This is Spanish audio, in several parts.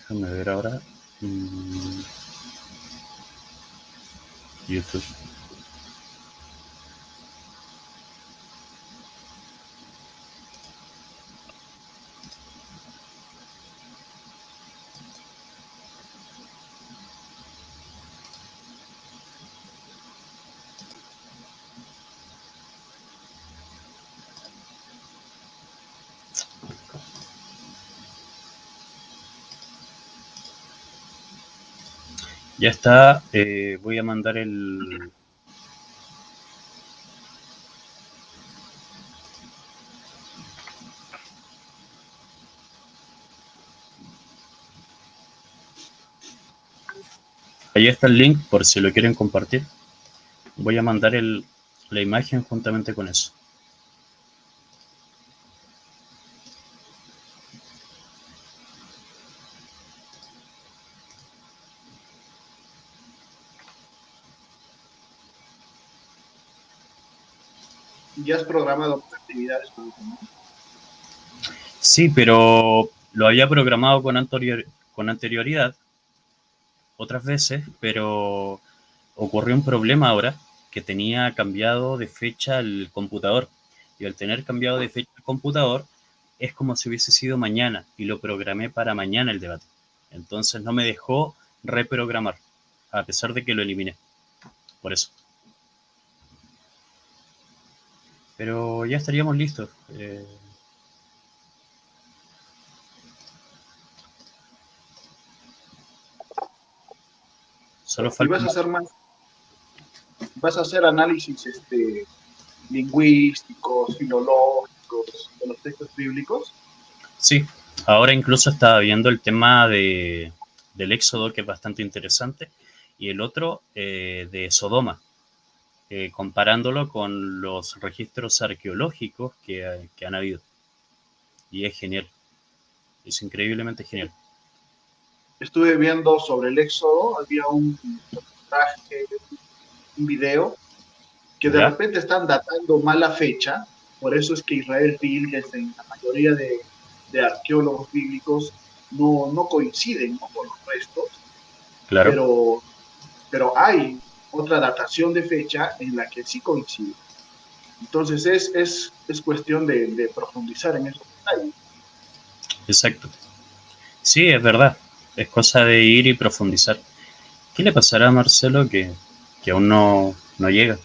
Déjame ver ahora. YouTube. Ya está. Voy a mandar el... Ahí está el link por si lo quieren compartir. Voy a mandar la imagen juntamente con eso. ¿Ya has programado actividades con eso, no? Sí, pero lo había programado con anterioridad otras veces, pero ocurrió un problema ahora que tenía cambiado de fecha el computador. Y al tener cambiado de fecha el computador, es como si hubiese sido mañana y lo programé para mañana el debate. Entonces no me dejó reprogramar, a pesar de que lo eliminé. Por eso. Pero ya estaríamos listos. Solo Y falta... vas a hacer análisis lingüísticos, filológicos de los textos bíblicos. Sí, ahora incluso estaba viendo el tema del Éxodo, que es bastante interesante, y el otro de Sodoma, comparándolo con los registros arqueológicos que han habido. Y es genial, es increíblemente genial. Estuve viendo sobre el Éxodo, había un reportaje, un video, que de ¿Ya? repente están datando mala fecha, por eso es que Israel Pilgers en la mayoría de arqueólogos bíblicos no coinciden, ¿no?, con los restos, Claro, pero, pero hay otra datación de fecha en la que sí coincide. Entonces es cuestión de profundizar en esos detalles. exacto. Sí, es verdad, es cosa de ir y profundizar. ¿Qué le pasará a Marcelo que aún no llega?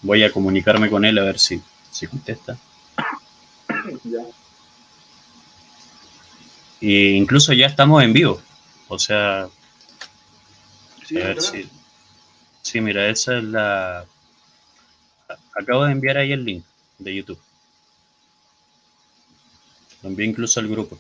Voy a comunicarme con él a ver si contesta. ¿Ya? E incluso ya estamos en vivo. O sea, a Sí, ver excelente. si... Sí, mira, esa es la... Acabo de enviar ahí el link de YouTube. Lo envié incluso al grupo.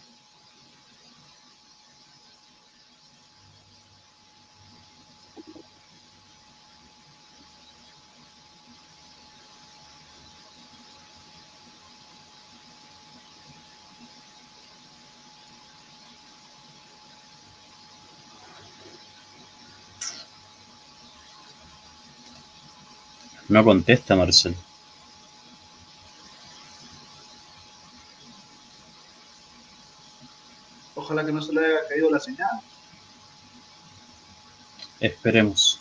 No contesta, Marcelo. Ojalá que no se le haya caído la señal. Esperemos.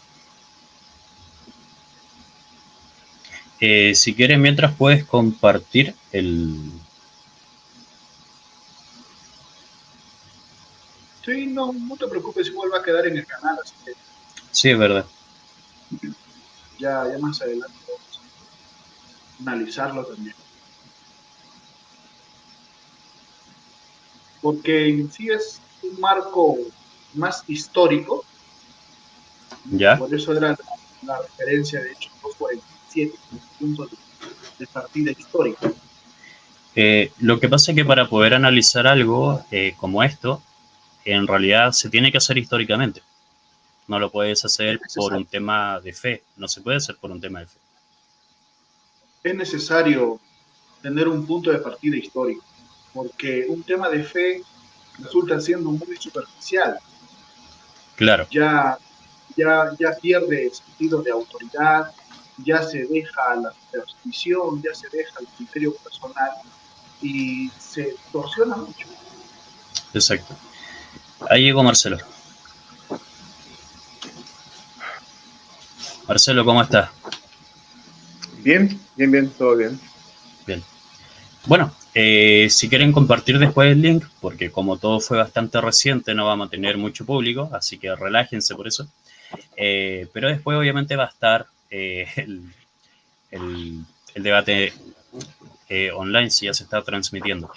Si quieres, mientras puedes compartir el... Sí, no te preocupes, igual va a quedar en el canal, así que Sí, es verdad. ya más adelante vamos a analizarlo también. Porque en sí es un marco más histórico, ¿Ya? por eso era la referencia de Hechos 2:47, como punto de partida histórico. Lo que pasa es que para poder analizar algo como esto, en realidad se tiene que hacer históricamente. No lo puedes Es hacer por un necesario, tema de fe. No se puede hacer por un tema de fe. es necesario tener un punto de partida histórico, porque un tema de fe resulta siendo muy superficial, Claro, ya, ya pierde sentido de autoridad, ya se deja la superstición, ya se deja el criterio personal y se torsiona mucho. Exacto. Ahí llegó Marcelo. Marcelo, ¿cómo estás? Bien, bien, bien, todo bien. Bien. Bueno, si quieren compartir después el link, porque como todo fue bastante reciente, no vamos a tener mucho público, así que relájense por eso. Pero después obviamente va a estar el debate online, si ya se está transmitiendo.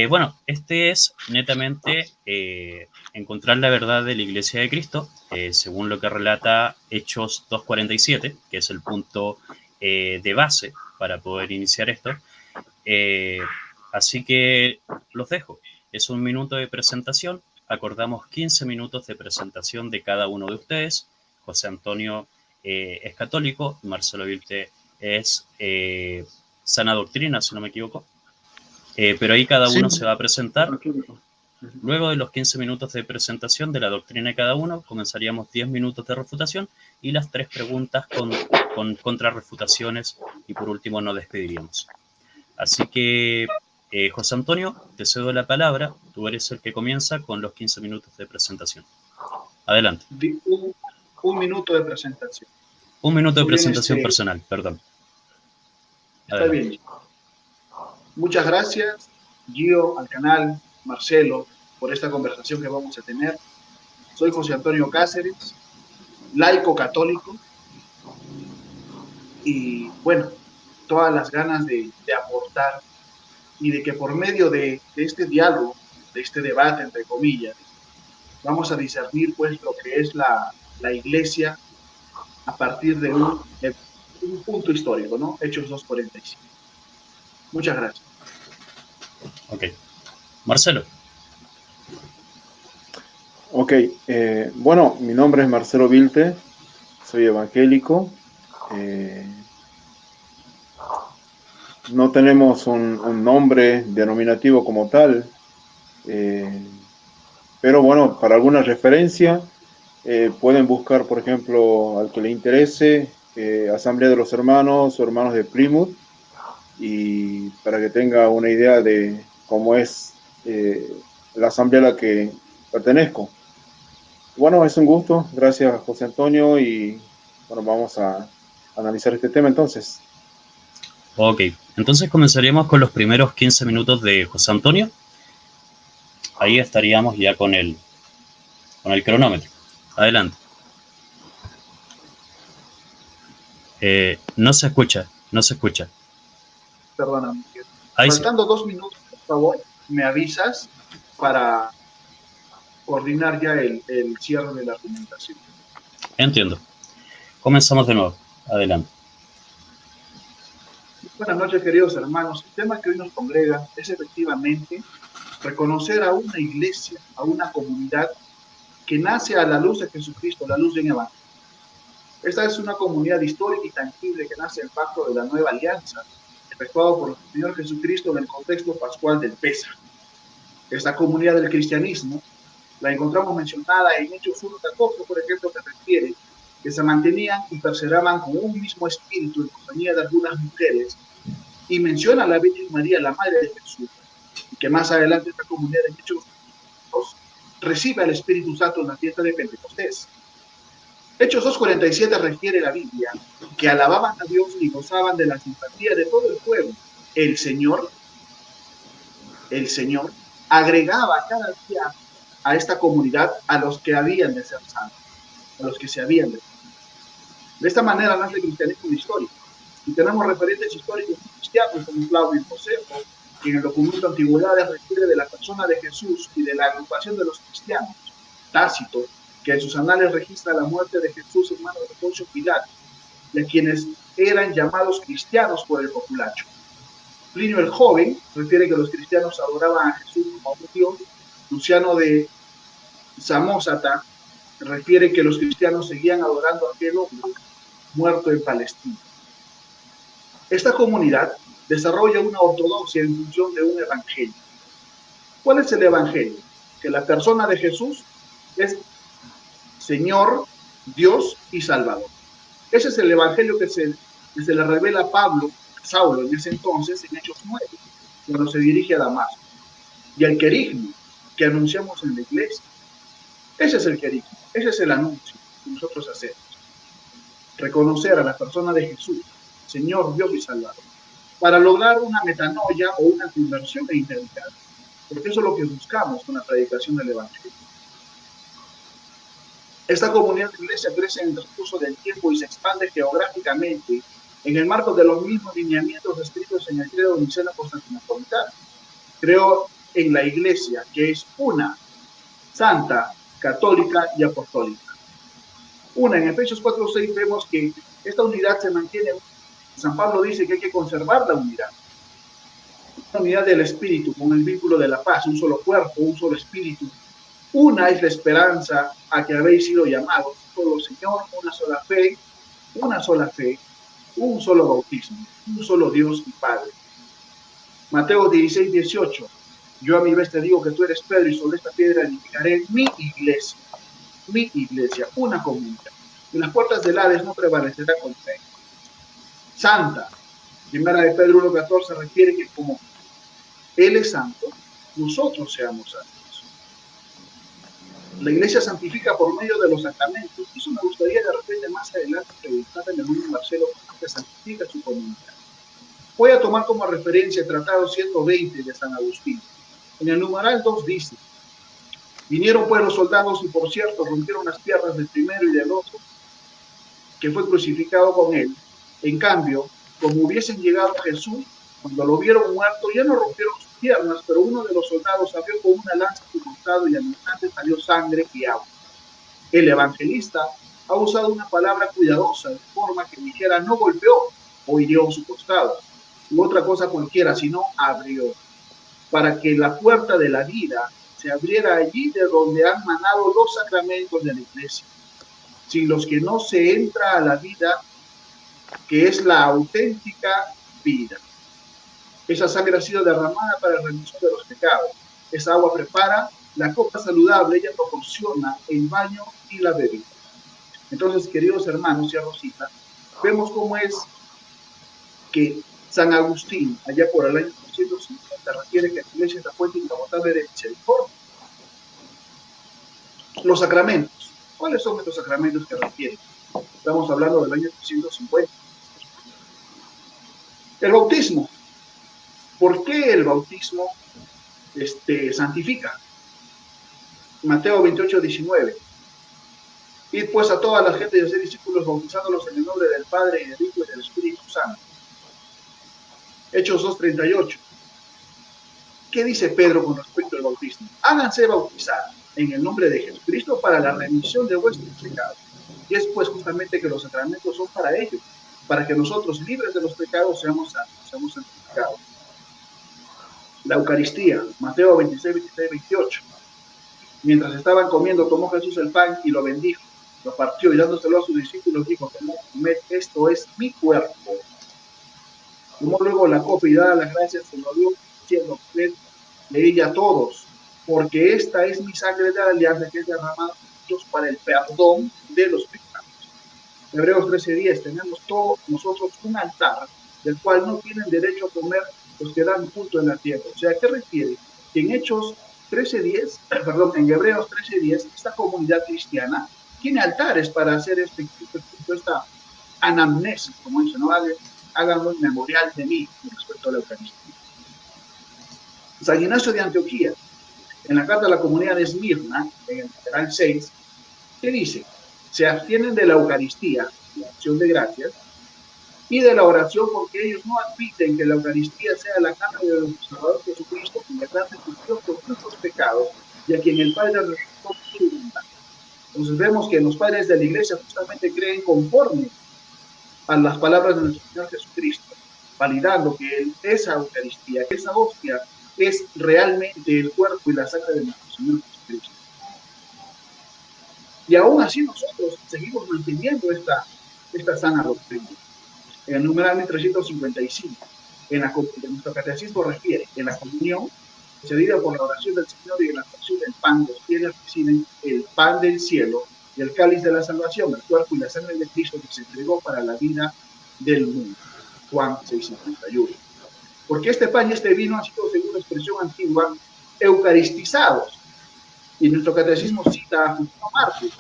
Bueno, este es netamente encontrar la verdad de la Iglesia de Cristo, según lo que relata Hechos 2:47, que es el punto de base para poder iniciar esto. Así que los dejo. Es un minuto de presentación. Acordamos 15 minutos de presentación de cada uno de ustedes. José Antonio es católico, Marcelo Vilte es sana doctrina, si no me equivoco. Pero ahí cada uno se va a presentar. Luego de los 15 minutos de presentación de la doctrina de cada uno, comenzaríamos 10 minutos de refutación y las 3 preguntas con contrarrefutaciones, y por último nos despediríamos. Así que, José Antonio, te cedo la palabra. Tú eres el que comienza con los 15 minutos de presentación. Adelante. Un minuto de presentación. Un minuto de presentación personal, perdón. Adelante. Está bien. Muchas gracias, Gio, al canal, Marcelo, por esta conversación que vamos a tener. Soy José Antonio Cáceres, laico católico, y bueno, todas las ganas de aportar y de que por medio de este diálogo, de este debate, entre comillas, vamos a discernir pues lo que es la Iglesia a partir de un punto histórico, ¿no? Hechos 2:45. Muchas gracias. Ok. Marcelo. Ok, bueno, mi nombre es Marcelo Vilte, soy evangélico. No tenemos un nombre denominativo como tal, pero bueno, para alguna referencia pueden buscar, por ejemplo, al que le interese, Asamblea de los Hermanos o Hermanos de Plymouth, y para que tenga una idea de cómo es la asamblea a la que pertenezco. Bueno, es un gusto, gracias José Antonio, y bueno, vamos a analizar este tema entonces. Ok, entonces comenzaríamos con los primeros 15 minutos de José Antonio. Ahí estaríamos ya con el cronómetro. Adelante. No se escucha. Perdóname. Faltando 2 minutos, por favor, me avisas para coordinar ya el cierre de la argumentación. Entiendo. Comenzamos de nuevo. Adelante. Buenas noches, queridos hermanos. El tema que hoy nos congrega es efectivamente reconocer a una iglesia, a una comunidad que nace a la luz de Jesucristo, la luz de un evangelio. Esta es una comunidad histórica y tangible que nace en el pacto de la nueva alianza, efectuado por el Señor Jesucristo en el contexto pascual del Pésach. Esta comunidad del cristianismo la encontramos mencionada en Hechos 1:14, por ejemplo, que refiere que se mantenían y perseveraban con un mismo espíritu en compañía de algunas mujeres, y menciona a la Virgen María, la Madre de Jesús, y que más adelante esta comunidad en Hechos 2 recibe al Espíritu Santo en la fiesta de Pentecostés. Hechos 2:47 refiere la Biblia que alababan a Dios y gozaban de la simpatía de todo el pueblo. El Señor agregaba cada día a esta comunidad a los que habían de ser salvos, a los que se habían de ser. De esta manera nace el cristianismo histórico. Y tenemos referentes históricos cristianos como Flavio Josefo, que en el documento Antigüedades refiere de la persona de Jesús y de la agrupación de los cristianos. Tácito, que en sus anales registra la muerte de Jesús en manos de Poncio Pilato, y a quienes eran llamados cristianos por el populacho. Plinio el Joven refiere que los cristianos adoraban a Jesús como un Dios. Luciano de Samosata refiere que los cristianos seguían adorando a aquel hombre muerto en Palestina. Esta comunidad desarrolla una ortodoxia en función de un evangelio. ¿Cuál es el evangelio? Que la persona de Jesús es Señor, Dios y Salvador. Ese es el evangelio que se le revela a Saulo en ese entonces, en Hechos 9, cuando se dirige a Damasco. Y el querigma que anunciamos en la iglesia, ese es el querigma, ese es el anuncio que nosotros hacemos. Reconocer a la persona de Jesús, Señor, Dios y Salvador, para lograr una metanoia o una conversión integral. Porque eso es lo que buscamos con la predicación del evangelio. Esta comunidad de iglesia crece en el transcurso del tiempo y se expande geográficamente en el marco de los mismos lineamientos descritos en el credo niceno-constantinopolitano. Creo en la iglesia, que es una, santa, católica y apostólica. Una, en Efesios 4:6 vemos que esta unidad se mantiene. San Pablo dice que hay que conservar la unidad. La unidad del espíritu con el vínculo de la paz, un solo cuerpo, un solo espíritu. Una es la esperanza a que habéis sido llamados, un solo Señor, una sola fe, un solo bautismo, un solo Dios y Padre. Mateo 16:18. Yo a mi vez te digo que tú eres Pedro y sobre esta piedra edificaré mi iglesia, una comunidad. Y las puertas del Hades no prevalecerán contra ella. Santa. Primera de Pedro 1:14 refiere que como Él es santo, nosotros seamos santos. La iglesia santifica por medio de los sacramentos. Eso me gustaría de repente más adelante preguntarle al hermano Marcelo cómo que santifica su comunidad. Voy a tomar como referencia el Tratado 120 de San Agustín. En el numeral 2 dice: vinieron pues los soldados y por cierto rompieron las piernas del primero y del otro, que fue crucificado con él. En cambio, como hubiesen llegado a Jesús, cuando lo vieron muerto, ya no rompieron sus piernas, pero uno de los soldados abrió con una lanza su costado y al instante salió sangre y agua. El evangelista ha usado una palabra cuidadosa de forma que dijera no golpeó o hirió su costado, u otra cosa cualquiera, sino abrió, para que la puerta de la vida se abriera allí de donde han manado los sacramentos de la iglesia, sin los que no se entra a la vida, que es la auténtica vida. Esa sangre ha sido derramada para la remisión de los pecados. Esa agua prepara la copa saludable, ella proporciona el baño y la bebida. Entonces, queridos hermanos y a Rosita, vemos cómo es que San Agustín, allá por el año 350, refiere que la iglesia es la fuente inagotable de misericordia. Los sacramentos. ¿Cuáles son estos sacramentos que refieren? Estamos hablando del año 350. El bautismo. ¿Por qué el bautismo santifica? Mateo 28:19. Id pues a toda la gente y hacer discípulos bautizándolos en el nombre del Padre y del Hijo y del Espíritu Santo. Hechos 2:38. ¿Qué dice Pedro con respecto al bautismo? Háganse bautizar en el nombre de Jesucristo para la remisión de vuestros pecados. Y es pues justamente que los sacramentos son para ello, para que nosotros, libres de los pecados, seamos santos, seamos santificados. La Eucaristía, Mateo 26:28. Mientras estaban comiendo, tomó Jesús el pan y lo bendijo, lo partió y dándoselo a sus discípulos dijo: comed, esto es mi cuerpo. Tomó luego la copa y dada las gracias se lo dio, diciendo: de ella todos, porque esta es mi sangre de la alianza que es derramada por Dios para el perdón de los pecados. Hebreos 13:10. Tenemos todos nosotros un altar del cual no tienen derecho a comer los que dan culto en la tierra. O sea, ¿qué refiere? Que en Hebreos 13:10, esta comunidad cristiana tiene altares para hacer esta anamnesis, como dice, ¿no? Háganlo en memorial de mí respecto a la Eucaristía. San Ignacio de Antioquía, en la carta a la comunidad de Esmirna, en el numeral 6, ¿qué dice? Se abstienen de la Eucaristía, la acción de gracias, y de la oración, porque ellos no admiten que la Eucaristía sea la carne de nuestro Salvador Jesucristo, quien le trata sufrió por nuestros pecados y a quien el Padre resucitó por su voluntad. Entonces vemos que los padres de la Iglesia justamente creen conforme a las palabras de nuestro Señor Jesucristo, validando que esa Eucaristía, que esa hostia, es realmente el cuerpo y la sangre de nuestro Señor Jesucristo. Y aún así nosotros seguimos manteniendo esta sana doctrina. En el numeral 355, en nuestro catecismo refiere: en la comunión, precedida por la oración del Señor y en la fracción del pan, los fieles reciben el pan del cielo y el cáliz de la salvación, el cuerpo y la sangre de Cristo que se entregó para la vida del mundo. Juan 6:51. Porque este pan y este vino han sido, según la expresión antigua, eucaristizados. Y nuestro catecismo cita a Justino Mártir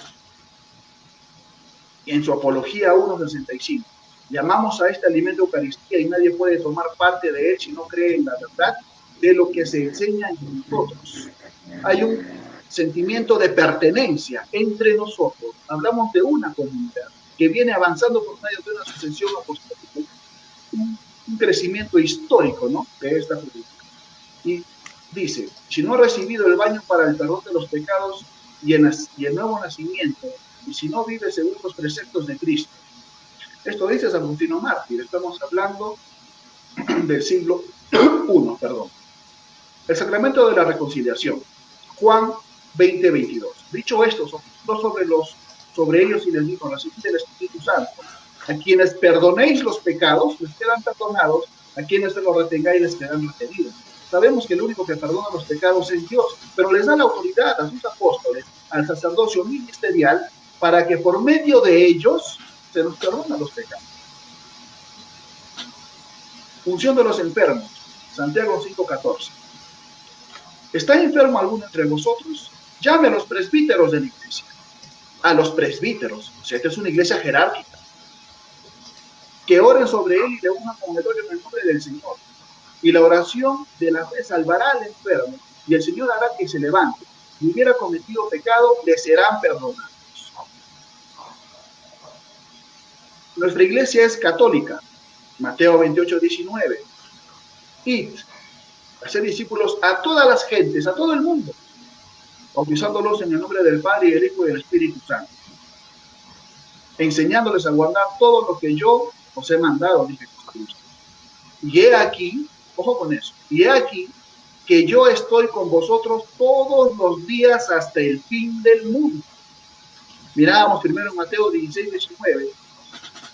en su Apología 1:65. Llamamos a este alimento Eucaristía y nadie puede tomar parte de él si no cree en la verdad de lo que se enseña en nosotros. Hay un sentimiento de pertenencia entre nosotros. Hablamos de una comunidad que viene avanzando por medio de una sucesión apostólica, un crecimiento histórico, ¿no?, de esta comunidad. Y dice, si no ha recibido el baño para el perdón de los pecados y el nuevo nacimiento, y si no vive según los preceptos de Cristo. Esto dice San Justino Mártir, estamos hablando del siglo I, perdón. El sacramento de la reconciliación, Juan 20:22. Dicho esto, sobre ellos y les dijo, la siguiente del Espíritu Santo, a quienes perdonéis los pecados, les quedan perdonados, a quienes se los retengáis, les quedan retenidos. Sabemos que el único que perdona los pecados es Dios, pero les da la autoridad a sus apóstoles, al sacerdocio ministerial, para que por medio de ellos se nos perdonan los pecados. Unción de los enfermos, Santiago 5:14. ¿Está enfermo alguno entre vosotros? Llame a los presbíteros de la iglesia. A los presbíteros, o sea, esta es una iglesia jerárquica, que oren sobre él y le unan con el óleo en el nombre del Señor. Y la oración de la fe salvará al enfermo, y el Señor hará que se levante. Si hubiera cometido pecado, le serán perdonados. Nuestra iglesia es católica, Mateo 28:19. Id, hacer discípulos a todas las gentes, a todo el mundo, bautizándolos en el nombre del Padre y del Hijo y del Espíritu Santo, enseñándoles a guardar todo lo que yo os he mandado, dice Jesucristo. Y he aquí, ojo con eso, y he aquí que yo estoy con vosotros todos los días hasta el fin del mundo. Mirábamos primero en Mateo 16:19,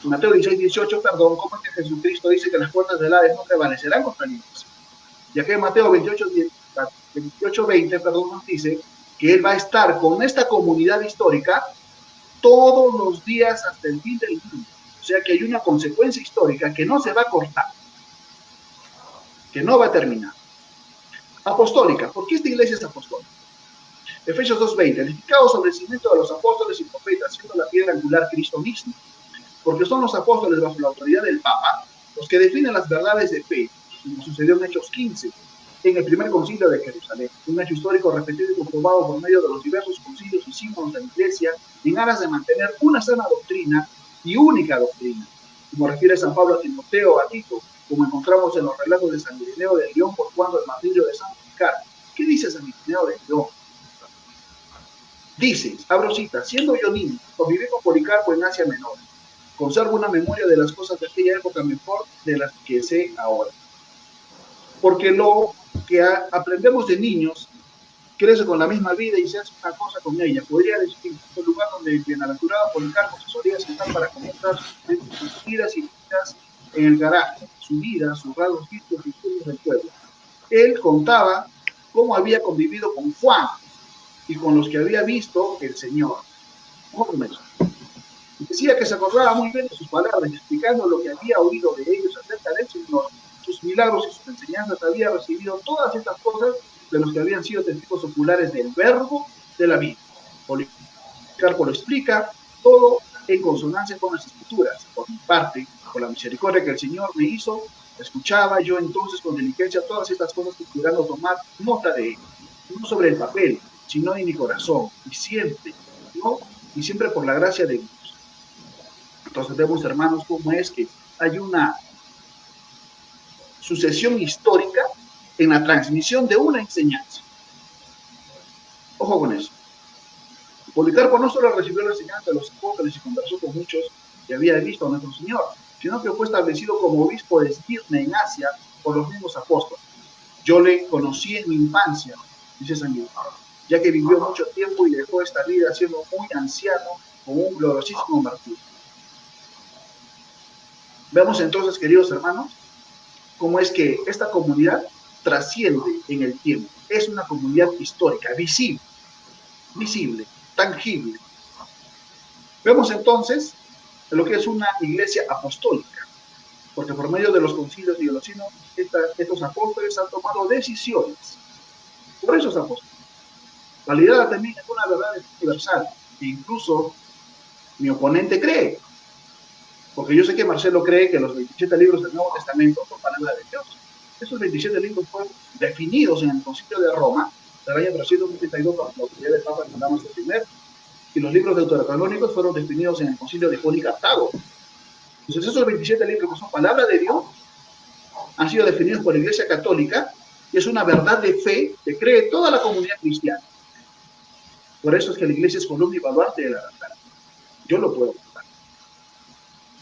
Mateo 16:18, perdón, cómo es que Jesucristo dice que las puertas del Hades no prevalecerán contra la iglesia. Y aquí en Mateo 28:20, perdón, nos dice que Él va a estar con esta comunidad histórica todos los días hasta el fin del mundo. O sea que hay una consecuencia histórica que no se va a cortar, que no va a terminar. Apostólica. ¿Por qué esta iglesia es apostólica? Efesios 2:20. Edificado sobre el cimiento de los apóstoles y profetas, siendo la piedra angular Cristo mismo. Porque son los apóstoles bajo la autoridad del Papa los que definen las verdades de fe, como sucedió en Hechos 15, en el primer concilio de Jerusalén, un hecho histórico repetido y comprobado por medio de los diversos concilios y símbolos de la Iglesia, en aras de mantener una sana doctrina y única doctrina, como refiere San Pablo a Timoteo, a Tito, como encontramos en los relatos de San Ireneo de León por cuando el martirio de San Policarpo. ¿Qué dice San Ireneo de León? Dice, abro cita, siendo yo niño, conviví con Policarpo en Asia Menor. Conservo una memoria de las cosas de aquella época mejor de las que sé ahora. Porque lo que aprendemos de niños crece con la misma vida y se hace una cosa con ella. Podría decir que el lugar donde el bienaventurado Policarpo se solía sentar para comentar sus vidas y vidas en el garaje, su vida, sus rasgos físicos y estudios del pueblo. Él contaba cómo había convivido con Juan y con los que había visto el Señor. Decía que se acordaba muy bien de sus palabras, explicando lo que había oído de ellos acerca del Señor, sus milagros y sus enseñanzas. Había recibido todas estas cosas de los que habían sido testigos oculares del verbo de la vida. Policarpo lo explica todo en consonancia con las Escrituras. Por mi parte, por la misericordia que el Señor me hizo, escuchaba yo entonces con diligencia todas estas cosas, procurando tomar nota de ellas, no sobre el papel, sino en mi corazón, y siempre, ¿no? Y siempre por la gracia de Dios. Entonces vemos, hermanos, cómo es que hay una sucesión histórica en la transmisión de una enseñanza. Ojo con eso. Policarpo no solo recibió la enseñanza de los apóstoles y conversó con muchos que había visto a nuestro Señor, sino que fue establecido como obispo de Esmirna en Asia por los mismos apóstoles. Yo le conocí en mi infancia, dice San Diego, ya que vivió mucho tiempo y dejó esta vida siendo muy anciano con un gloriosísimo martirio. Vemos entonces, queridos hermanos, cómo es que esta comunidad trasciende en el tiempo. Es una comunidad histórica, visible, tangible. Vemos entonces lo que es una iglesia apostólica, porque por medio de los concilios y de los sínodos, estos apóstoles han tomado decisiones por esos apóstoles. Validada también es una verdad universal, que incluso mi oponente cree, porque yo sé que Marcelo cree que los 27 libros del Nuevo Testamento son palabra de Dios. Esos 27 libros fueron definidos en el Concilio de Roma del año 332 bajo la autoridad del Papa Nicolás I, y los libros deuterocanónicos fueron definidos en el Concilio de Hipona y Cartago. Entonces esos 27 libros que son palabra de Dios han sido definidos por la Iglesia Católica y es una verdad de fe que cree toda la comunidad cristiana. Por eso es que la Iglesia es columna y baluarte de la verdad. Yo lo puedo probar.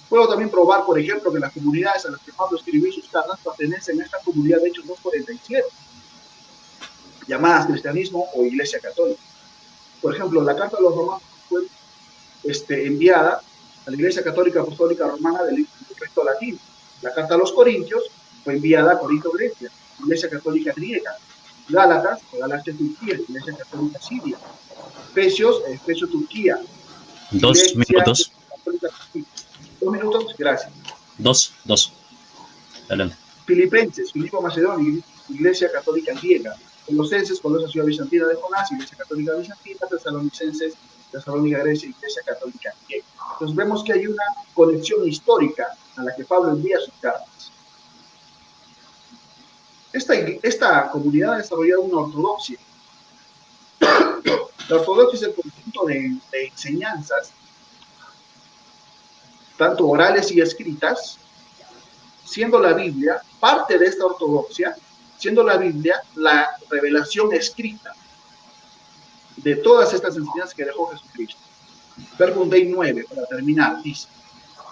Puedo también probar, por ejemplo, que las comunidades a las que Pablo escribió sus cartas pertenecen a esta comunidad de Hechos 2:47, llamadas cristianismo o Iglesia Católica. Por ejemplo, la carta a los romanos fue enviada a la Iglesia Católica Apostólica Romana del Rito Latino. La carta a los Corintios fue enviada a Corinto, Grecia, Iglesia Católica griega. Gálatas, o Galacia, Turquía, Iglesia Católica Siria. Efesios, Turquía. 2 minutos. 2 minutos, gracias. 2. Adelante. Filipenses, Filipo Macedonio, Iglesia Católica griega. Colosenses, Colosa, ciudad bizantina de Jonás, Iglesia Católica bizantina. Tesalonicenses, Tesalónica, Grecia, Iglesia Católica griega. Entonces vemos que hay una conexión histórica a la que Pablo envía sus cartas. Esta comunidad ha desarrollado una ortodoxia. La ortodoxia es el conjunto de enseñanzas, tanto orales y escritas, siendo la Biblia parte de esta ortodoxia, siendo la Biblia la revelación escrita de todas estas enseñanzas que dejó Jesucristo. Verbum Dei 9, para terminar, dice: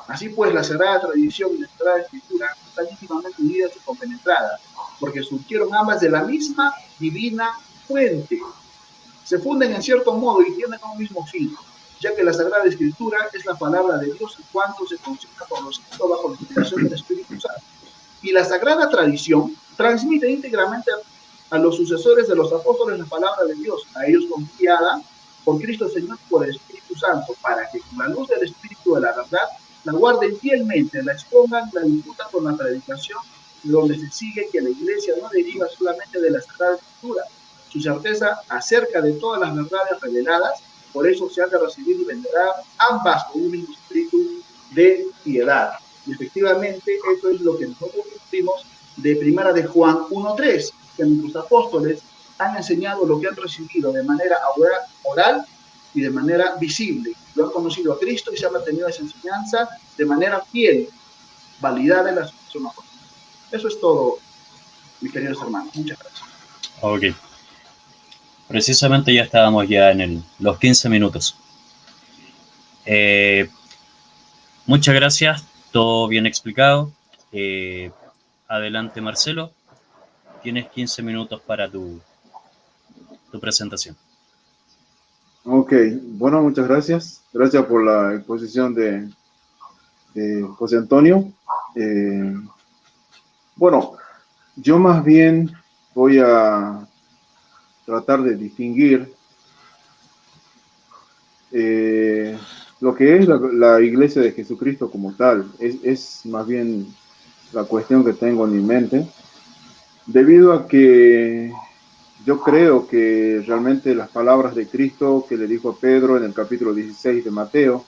así pues, la Sagrada Tradición y la Sagrada Escritura están íntimamente unidas y compenetradas, porque surgieron ambas de la misma divina fuente. Se funden en cierto modo y tienen un mismo fin, ya que la Sagrada Escritura es la palabra de Dios en cuanto se consigna por los escritos bajo la inspiración del Espíritu Santo. Y la Sagrada Tradición transmite íntegramente a los sucesores de los apóstoles la palabra de Dios, a ellos confiada por Cristo Señor por el Espíritu Santo, para que con la luz del Espíritu de la verdad la guarden fielmente, la expongan, la disputan con la predicación, donde se sigue que la Iglesia no deriva solamente de la Sagrada Escritura, su certeza acerca de todas las verdades reveladas. Por eso se ha de recibir y venerar ambas con un mismo espíritu de piedad. Y efectivamente, eso es lo que nosotros vimos de Primera de Juan 1:3, que nuestros apóstoles han enseñado lo que han recibido de manera oral y de manera visible. Lo han conocido a Cristo y se han mantenido esa enseñanza de manera fiel, validada en la sucesión apostólica. Eso es todo, mis queridos hermanos. Muchas gracias. Ok. Precisamente ya estábamos ya en los 15 minutos. Muchas gracias, todo bien explicado. Adelante, Marcelo. Tienes 15 minutos para tu presentación. Ok, bueno, muchas gracias. Gracias por la exposición de José Antonio. Bueno, yo más bien voy a tratar de distinguir lo que es la Iglesia de Jesucristo como tal. Es más bien la cuestión que tengo en mi mente, debido a que yo creo que realmente las palabras de Cristo que le dijo a Pedro en el capítulo 16 de Mateo,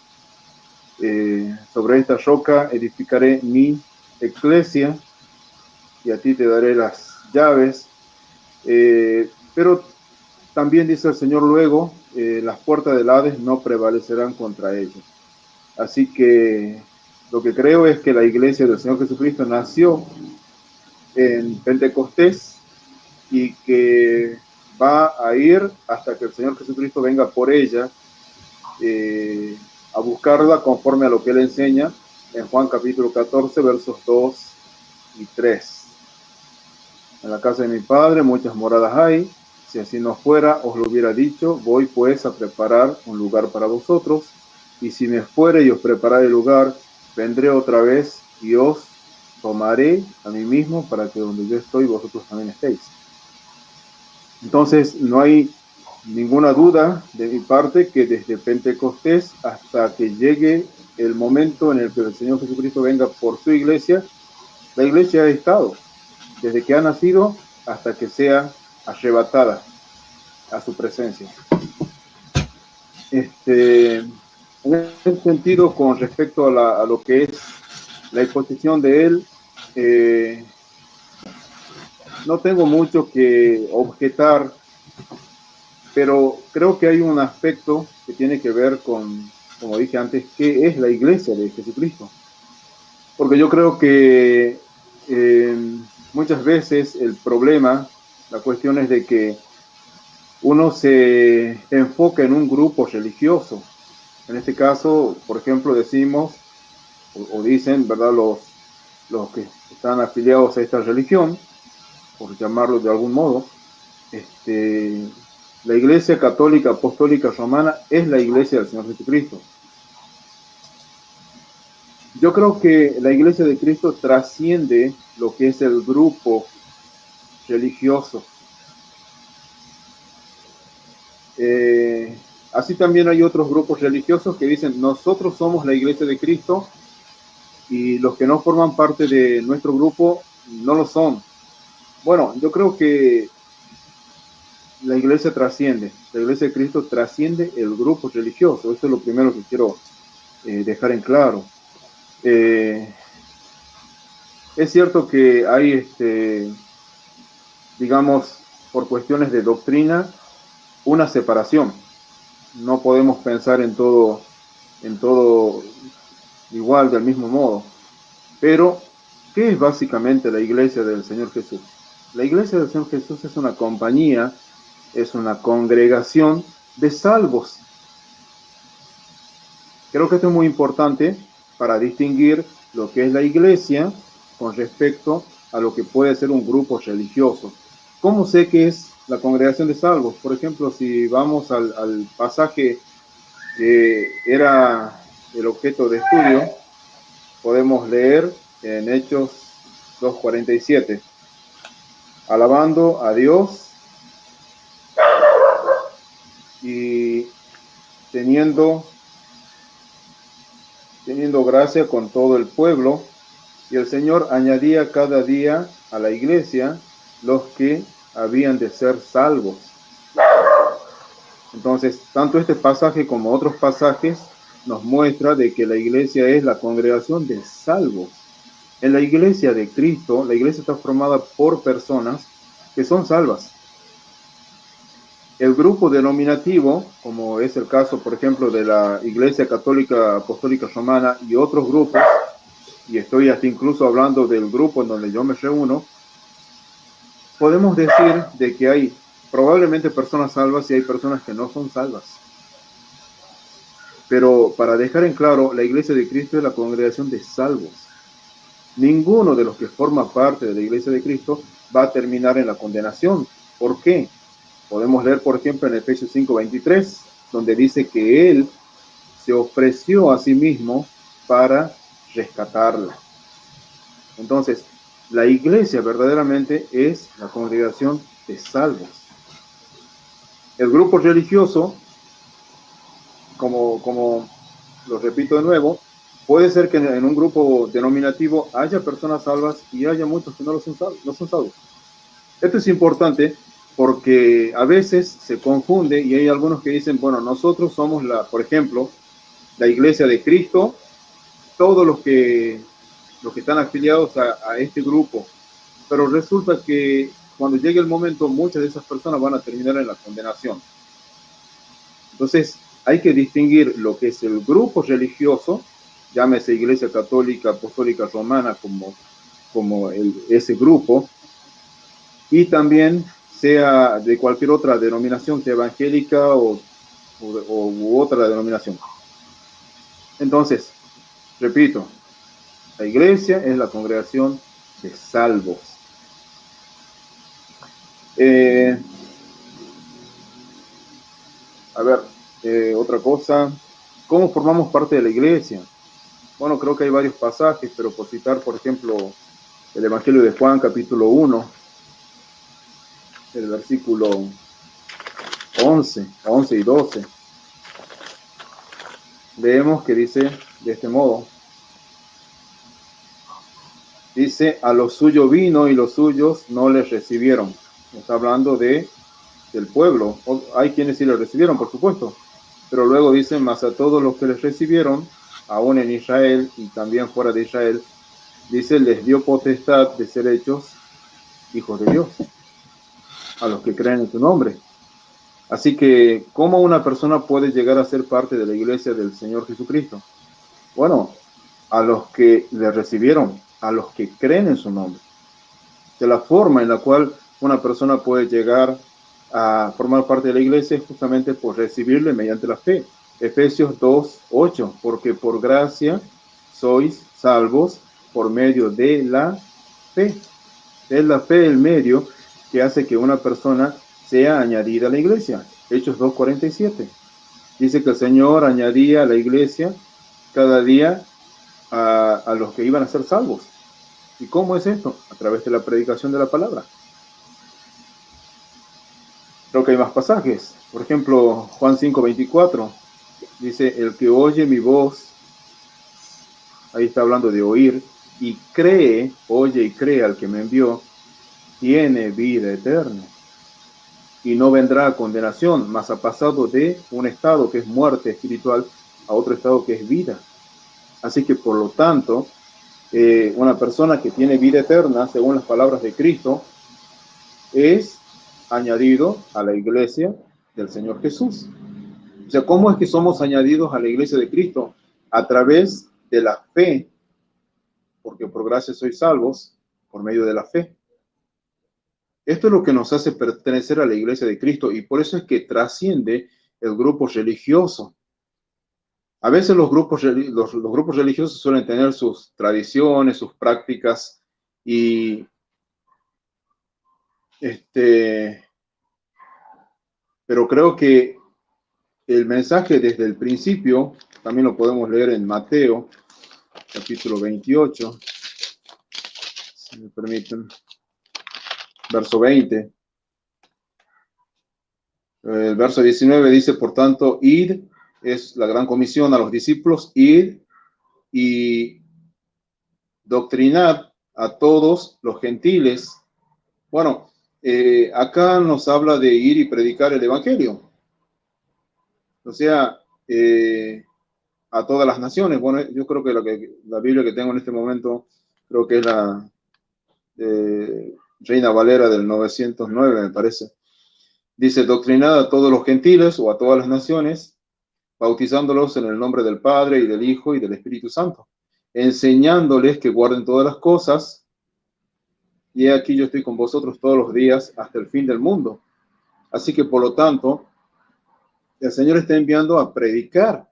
sobre esta roca edificaré mi iglesia y a ti te daré las llaves, pero también dice el Señor luego, las puertas del Hades no prevalecerán contra ellos. Así que lo que creo es que la iglesia del Señor Jesucristo nació en Pentecostés y que va a ir hasta que el Señor Jesucristo venga por ella, a buscarla conforme a lo que Él enseña en Juan capítulo 14, versos 2 y 3. En la casa de mi Padre muchas moradas hay, si así no fuera, os lo hubiera dicho, voy pues a preparar un lugar para vosotros, y si me fuere y os prepararé el lugar, vendré otra vez y os tomaré a mí mismo, para que donde yo estoy, vosotros también estéis. Entonces, no hay ninguna duda de mi parte que desde Pentecostés hasta que llegue el momento en el que el Señor Jesucristo venga por su iglesia, la iglesia ha estado, desde que ha nacido hasta que sea arrebatada a su presencia. En ese sentido, con respecto a lo que es la exposición de él, no tengo mucho que objetar, pero creo que hay un aspecto que tiene que ver con, como dije antes, qué es la iglesia de Jesucristo. Porque yo creo que muchas veces el problema, la cuestión es de que uno se enfoca en un grupo religioso. En este caso, por ejemplo, decimos o dicen, ¿verdad?, los que están afiliados a esta religión, por llamarlo de algún modo, la Iglesia Católica Apostólica Romana es la Iglesia del Señor Jesucristo. Yo creo que la Iglesia de Cristo trasciende lo que es el grupo religioso. Así también hay otros grupos religiosos que dicen, nosotros somos la Iglesia de Cristo y los que no forman parte de nuestro grupo no lo son. Bueno, yo creo que la Iglesia trasciende, la Iglesia de Cristo trasciende el grupo religioso. Eso es lo primero que quiero dejar en claro. Es cierto que hay, digamos, por cuestiones de doctrina, una separación. No podemos pensar en todo igual, del mismo modo. Pero, ¿qué es básicamente la Iglesia del Señor Jesús? La Iglesia del Señor Jesús es una compañía, es una congregación de salvos. Creo que esto es muy importante para distinguir lo que es la Iglesia con respecto a lo que puede ser un grupo religioso. ¿Cómo sé que es la congregación de salvos? Por ejemplo, si vamos al pasaje que era el objeto de estudio, podemos leer en Hechos 2:47. Alabando a Dios y teniendo gracia con todo el pueblo, y el Señor añadía cada día a la iglesia los que habían de ser salvos. Entonces, tanto este pasaje como otros pasajes nos muestra de que la iglesia es la congregación de salvos. En la iglesia de Cristo, la iglesia está formada por personas que son salvas. El grupo denominativo, como es el caso, por ejemplo, de la Iglesia Católica Apostólica Romana y otros grupos, y estoy hasta incluso hablando del grupo en donde yo me reúno, podemos decir de que hay probablemente personas salvas y hay personas que no son salvas. Pero para dejar en claro, la Iglesia de Cristo es la congregación de salvos. Ninguno de los que forma parte de la Iglesia de Cristo va a terminar en la condenación. ¿Por qué? Podemos leer, por ejemplo, en Efesios 5:23, donde dice que Él se ofreció a sí mismo para rescatarla. Entonces, la iglesia verdaderamente es la congregación de salvos. El grupo religioso, como lo repito de nuevo, puede ser que en un grupo denominativo haya personas salvas y haya muchos que no son salvos. Esto es importante porque a veces se confunde y hay algunos que dicen, bueno, nosotros somos por ejemplo, la Iglesia de Cristo, todos los que están afiliados a este grupo, pero resulta que cuando llegue el momento, muchas de esas personas van a terminar en la condenación. Entonces, hay que distinguir lo que es el grupo religioso, llámese Iglesia Católica Apostólica Romana como ese grupo, y también sea de cualquier otra denominación, sea evangélica u otra denominación. Entonces, repito, la iglesia es la congregación de salvos. Otra cosa, ¿cómo formamos parte de la iglesia? Bueno, creo que hay varios pasajes, pero por citar, por ejemplo, el Evangelio de Juan, capítulo 1, el versículo 11 y 12. Leemos que dice de este modo. Dice, a lo suyo vino y los suyos no les recibieron. Está hablando del pueblo. Hay quienes sí le recibieron, por supuesto. Pero luego dice, más a todos los que les recibieron, aún en Israel y también fuera de Israel, dice, les dio potestad de ser hechos hijos de Dios, a los que creen en su nombre. Así que, ¿cómo una persona puede llegar a ser parte de la iglesia del Señor Jesucristo? Bueno, a los que le recibieron, a los que creen en su nombre. De la forma en la cual una persona puede llegar a formar parte de la iglesia es justamente por recibirle mediante la fe. Efesios 2:8, porque por gracia sois salvos por medio de la fe. Es la fe el medio que hace que una persona sea añadida a la iglesia. Hechos 2:47. Dice que el Señor añadía a la iglesia cada día a los que iban a ser salvos. ¿Y cómo es esto? A través de la predicación de la palabra. Creo que hay más pasajes. Por ejemplo, Juan 5:24 dice, el que oye mi voz, ahí está hablando de oír, y cree, oye y cree al que me envió, tiene vida eterna. Y no vendrá a condenación, mas ha pasado de un estado que es muerte espiritual a otro estado que es vida. Así que por lo tanto, una persona que tiene vida eterna, según las palabras de Cristo, es añadido a la iglesia del Señor Jesús. O sea, ¿cómo es que somos añadidos a la iglesia de Cristo? A través de la fe, porque por gracia sois salvos por medio de la fe. Esto es lo que nos hace pertenecer a la iglesia de Cristo y por eso es que trasciende el grupo religioso. A veces los grupos religiosos suelen tener sus tradiciones, sus prácticas y pero creo que el mensaje desde el principio, también lo podemos leer en Mateo, capítulo 28, si me permiten, verso 20. El verso 19 dice, por tanto, id, es la gran comisión a los discípulos, id y doctrinad a todos los gentiles. Bueno, acá nos habla de ir y predicar el evangelio. O sea, a todas las naciones. Bueno, yo creo que la Biblia que tengo en este momento, creo que es la Reina Valera del 909, me parece. Dice, doctrinad a todos los gentiles o a todas las naciones, bautizándolos en el nombre del Padre y del Hijo y del Espíritu Santo, enseñándoles que guarden todas las cosas, y aquí yo estoy con vosotros todos los días hasta el fin del mundo. Así que, por lo tanto, el Señor está enviando a predicar.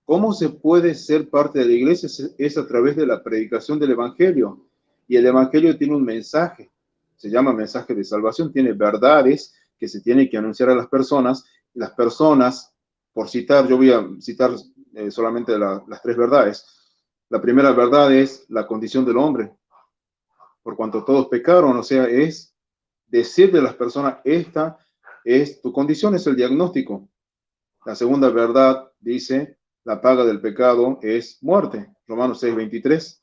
¿Cómo se puede ser parte de la iglesia? Es a través de la predicación del Evangelio. Y el Evangelio tiene un mensaje, se llama mensaje de salvación, tiene verdades que se tienen que anunciar a las personas. Y las personas, por citar, yo voy a citar solamente las tres verdades. La primera verdad es la condición del hombre. Por cuanto todos pecaron, o sea, es decirle a las personas, esta es tu condición, es el diagnóstico. La segunda verdad dice, la paga del pecado es muerte. Romanos 6:23.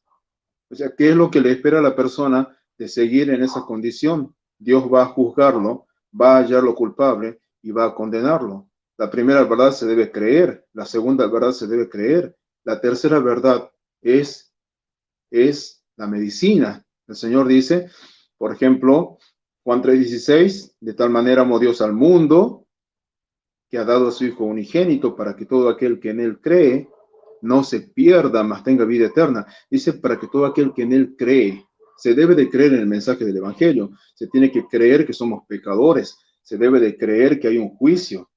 O sea, ¿qué es lo que le espera a la persona de seguir en esa condición? Dios va a juzgarlo, va a hallarlo culpable y va a condenarlo. La primera verdad se debe creer, la segunda verdad se debe creer, la tercera verdad es la medicina. El Señor dice, por ejemplo, Juan 3:16, de tal manera amó Dios al mundo, que ha dado a su Hijo unigénito para que todo aquel que en él cree no se pierda, mas tenga vida eterna. Dice, para que todo aquel que en él cree, se debe de creer en el mensaje del Evangelio, se tiene que creer que somos pecadores, se debe de creer que hay un juicio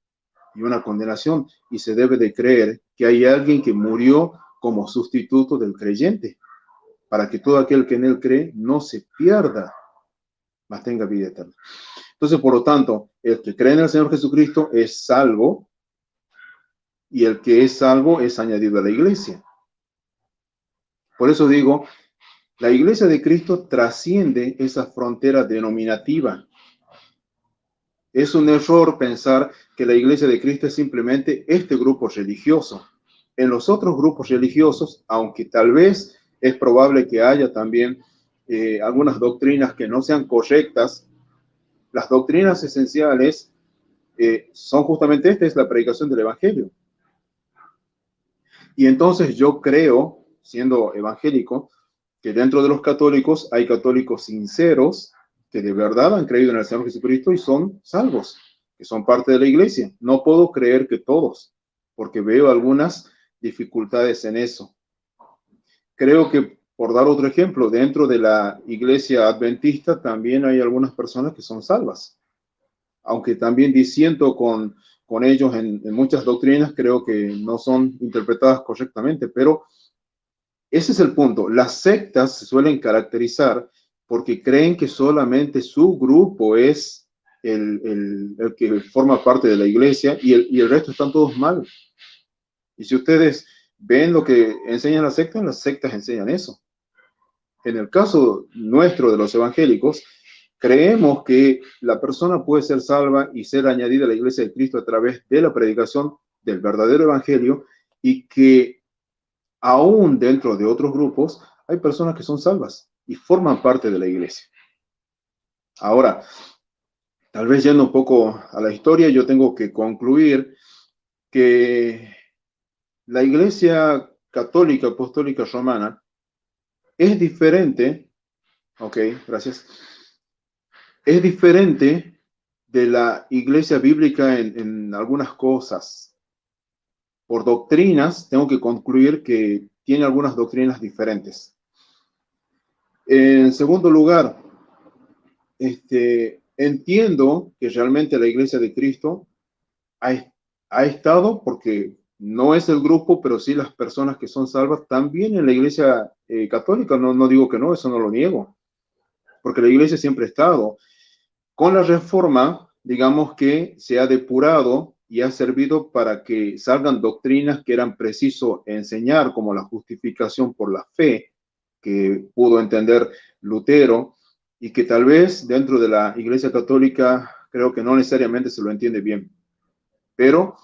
y una condenación, y se debe de creer que hay alguien que murió como sustituto del creyente, para que todo aquel que en él cree no se pierda, mas tenga vida eterna. Entonces, por lo tanto, el que cree en el Señor Jesucristo es salvo, y el que es salvo es añadido a la iglesia. Por eso digo, la iglesia de Cristo trasciende esa frontera denominativa. Es un error pensar que la Iglesia de Cristo es simplemente este grupo religioso. En los otros grupos religiosos, aunque tal vez es probable que haya también algunas doctrinas que no sean correctas, las doctrinas esenciales son justamente esta, es la predicación del Evangelio. Y entonces yo creo, siendo evangélico, que dentro de los católicos hay católicos sinceros que de verdad han creído en el Señor Jesucristo y son salvos, que son parte de la iglesia. No puedo creer que todos, porque veo algunas dificultades en eso. Creo que, por dar otro ejemplo, dentro de la iglesia adventista también hay algunas personas que son salvas, aunque también disiento con ellos en muchas doctrinas, creo que no son interpretadas correctamente, pero ese es el punto. Las sectas se suelen caracterizar porque creen que solamente su grupo es el que forma parte de la iglesia y el resto están todos mal. Y si ustedes ven lo que enseñan las sectas enseñan eso. En el caso nuestro de los evangélicos, creemos que la persona puede ser salva y ser añadida a la iglesia de Cristo a través de la predicación del verdadero evangelio y que aún dentro de otros grupos hay personas que son salvas y forman parte de la iglesia. Ahora, tal vez yendo un poco a la historia, yo tengo que concluir que la iglesia católica apostólica romana es diferente, ok, gracias, es diferente de la iglesia bíblica en algunas cosas. Por doctrinas, tengo que concluir que tiene algunas doctrinas diferentes. En segundo lugar, entiendo que realmente la Iglesia de Cristo ha estado, porque no es el grupo, pero sí las personas que son salvas, también en la Iglesia católica. No digo que no, eso no lo niego, porque la Iglesia siempre ha estado. Con la reforma, digamos que se ha depurado y ha servido para que salgan doctrinas que eran preciso enseñar, como la justificación por la fe, que pudo entender Lutero, y que tal vez dentro de la Iglesia Católica creo que no necesariamente se lo entiende bien. Pero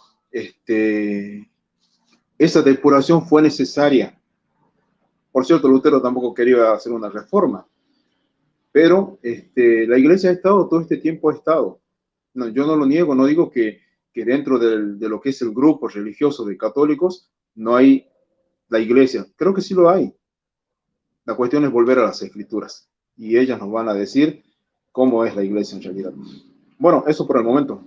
esa depuración fue necesaria. Por cierto, Lutero tampoco quería hacer una reforma, pero la Iglesia ha estado, todo este tiempo ha estado. No, yo no lo niego, no digo que dentro de lo que es el grupo religioso de católicos no hay la Iglesia. Creo que sí lo hay. La cuestión es volver a las Escrituras y ellas nos van a decir cómo es la Iglesia en realidad. Bueno, eso por el momento.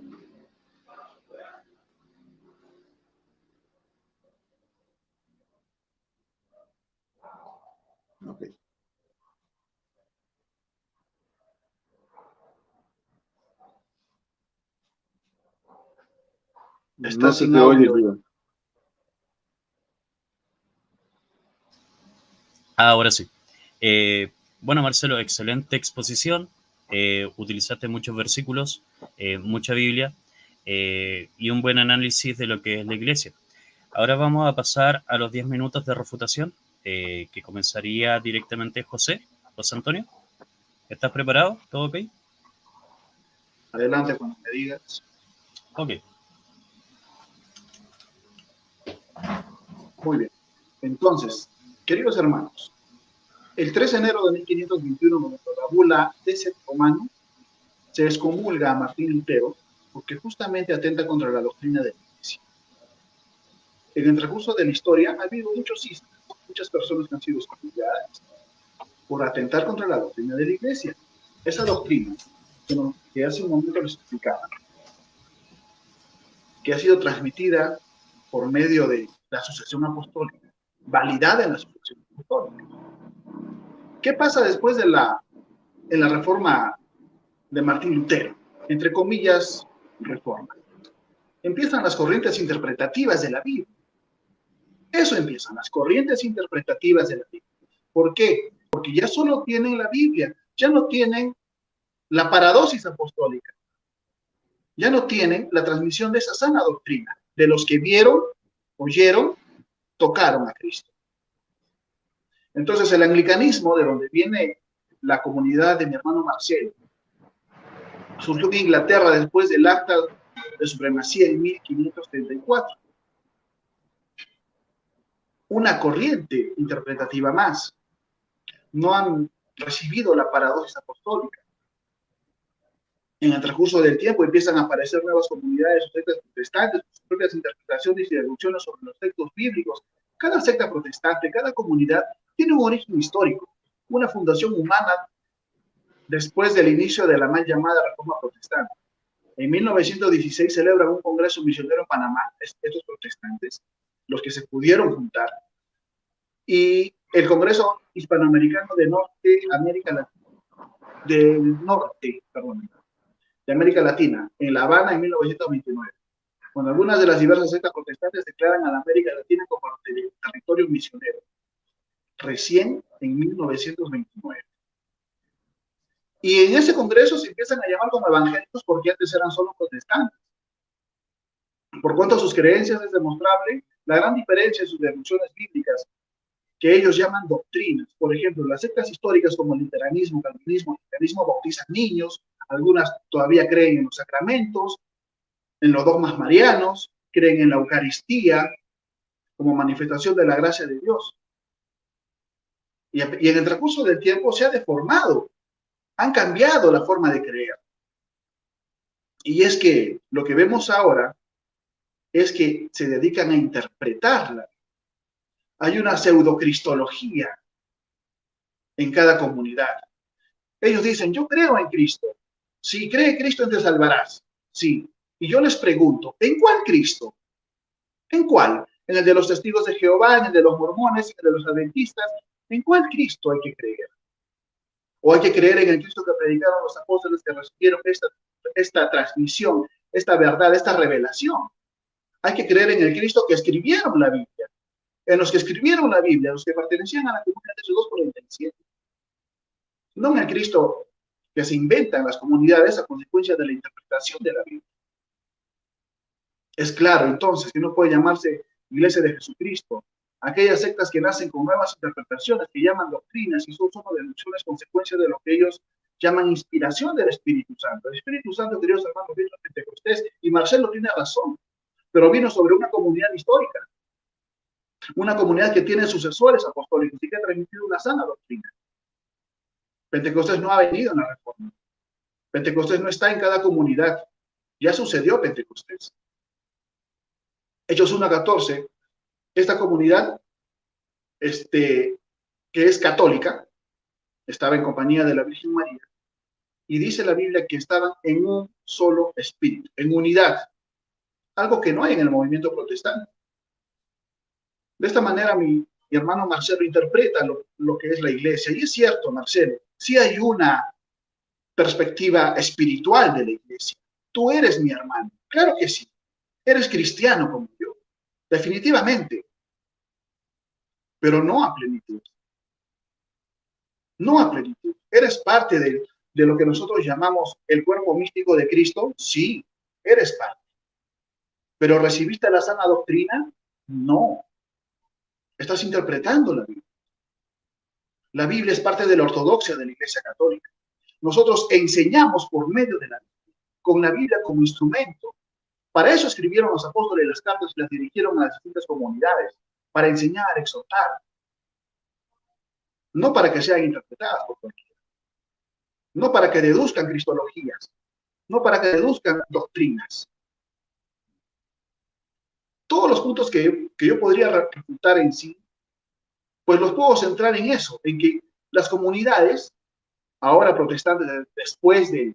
Okay. Está No se sin te oye, audio. Diego. Ahora sí. Bueno, Marcelo, excelente exposición. Utilizaste muchos versículos, mucha Biblia y un buen análisis de lo que es la iglesia. Ahora vamos a pasar a los 10 minutos de refutación, que comenzaría directamente José Antonio. ¿Estás preparado? ¿Todo ok? Adelante cuando me digas. Ok. Muy bien. Entonces, queridos hermanos, el 3 de enero de 1521, mediante la bula Decet Romano, se excomulga a Martín Lutero porque justamente atenta contra la doctrina de la Iglesia. En el transcurso de la historia ha habido muchos cismas, muchas personas que han sido excomulgadas por atentar contra la doctrina de la Iglesia. Esa doctrina, que hace un momento les explicaba, que ha sido transmitida por medio de la sucesión apostólica, validada en la sucesión apostólica. ¿Qué pasa después en la reforma de Martín Lutero? Entre comillas, reforma. Empiezan las corrientes interpretativas de la Biblia. Eso empiezan, las corrientes interpretativas de la Biblia. ¿Por qué? Porque ya solo tienen la Biblia, ya no tienen la paradosis apostólica, ya no tienen la transmisión de esa sana doctrina, de los que vieron, oyeron, tocaron a Cristo. Entonces el anglicanismo, de donde viene la comunidad de mi hermano Marcelo, Surgió en Inglaterra después del Acta de Supremacía en 1534. Una corriente interpretativa más. No han recibido la paradosis apostólica. En el transcurso del tiempo empiezan a aparecer nuevas comunidades o sectas protestantes, sus propias interpretaciones y deducciones sobre los textos bíblicos. Cada secta protestante, cada comunidad tiene un origen histórico, una fundación humana después del inicio de la mal llamada Reforma Protestante. En 1916 celebran un congreso misionero en Panamá, estos protestantes, los que se pudieron juntar, y el Congreso Hispanoamericano de América Latina, en La Habana en 1929, cuando algunas de las diversas sectas protestantes declaran a la América Latina como territorio misionero, recién en 1929. Y en ese congreso se empiezan a llamar como evangélicos porque antes eran solo protestantes. Por cuanto a sus creencias es demostrable la gran diferencia en sus deducciones bíblicas, que ellos llaman doctrinas. Por ejemplo, las sectas históricas como el luteranismo, calvinismo, bautizan niños, algunas todavía creen en los sacramentos, en los dogmas marianos, creen en la Eucaristía como manifestación de la gracia de Dios. Y en el transcurso del tiempo se ha deformado, han cambiado la forma de creer. Y es que lo que vemos ahora es que se dedican a interpretarla. Hay una pseudocristología en cada comunidad. Ellos dicen, yo creo en Cristo. Si cree en Cristo, te salvarás. Sí. Y yo les pregunto, ¿en cuál Cristo? ¿En cuál? ¿En el de los testigos de Jehová, en el de los mormones, en el de los adventistas? ¿En cuál Cristo hay que creer? ¿O hay que creer en el Cristo que predicaron los apóstoles que recibieron esta transmisión, esta verdad, esta revelación? Hay que creer en el Cristo que escribieron la Biblia. En los que escribieron la Biblia, los que pertenecían a la comunidad de Hechos 2:47. No en el Cristo que se inventan las comunidades a consecuencia de la interpretación de la Biblia. Es claro, entonces, que no puede llamarse Iglesia de Jesucristo. Aquellas sectas que nacen con nuevas interpretaciones, que llaman doctrinas y son solo deducciones, consecuencias de lo que ellos llaman inspiración del Espíritu Santo. El Espíritu Santo, queridos hermanos, vino en Pentecostés, y Marcelo tiene razón, pero vino sobre una comunidad histórica, una comunidad que tiene sucesores apostólicos y que ha transmitido una sana doctrina. Pentecostés no ha venido en la Reforma. Pentecostés no está en cada comunidad. Ya sucedió Pentecostés. Hechos 1:14, esta comunidad que es católica, estaba en compañía de la Virgen María, y dice la Biblia que estaban en un solo espíritu, en unidad, algo que no hay en el movimiento protestante. De esta manera mi hermano Marcelo interpreta lo que es la iglesia, y es cierto, Marcelo, sí hay una perspectiva espiritual de la iglesia. Tú eres mi hermano, claro que sí, eres cristiano como yo, definitivamente, pero no a plenitud. No a plenitud. ¿Eres parte de lo que nosotros llamamos el cuerpo místico de Cristo? Sí, eres parte. ¿Pero recibiste la sana doctrina? No. Estás interpretando la Biblia. La Biblia es parte de la ortodoxia de la Iglesia Católica. Nosotros enseñamos por medio de la Biblia, con la Biblia como instrumento. Para eso escribieron los apóstoles las cartas y las dirigieron a las distintas comunidades, para enseñar, exhortar. No para que sean interpretadas por cualquiera. No para que deduzcan cristologías. No para que deduzcan doctrinas. Todos los puntos que yo podría refutar en sí, pues los puedo centrar en eso, en que las comunidades, ahora protestantes, después de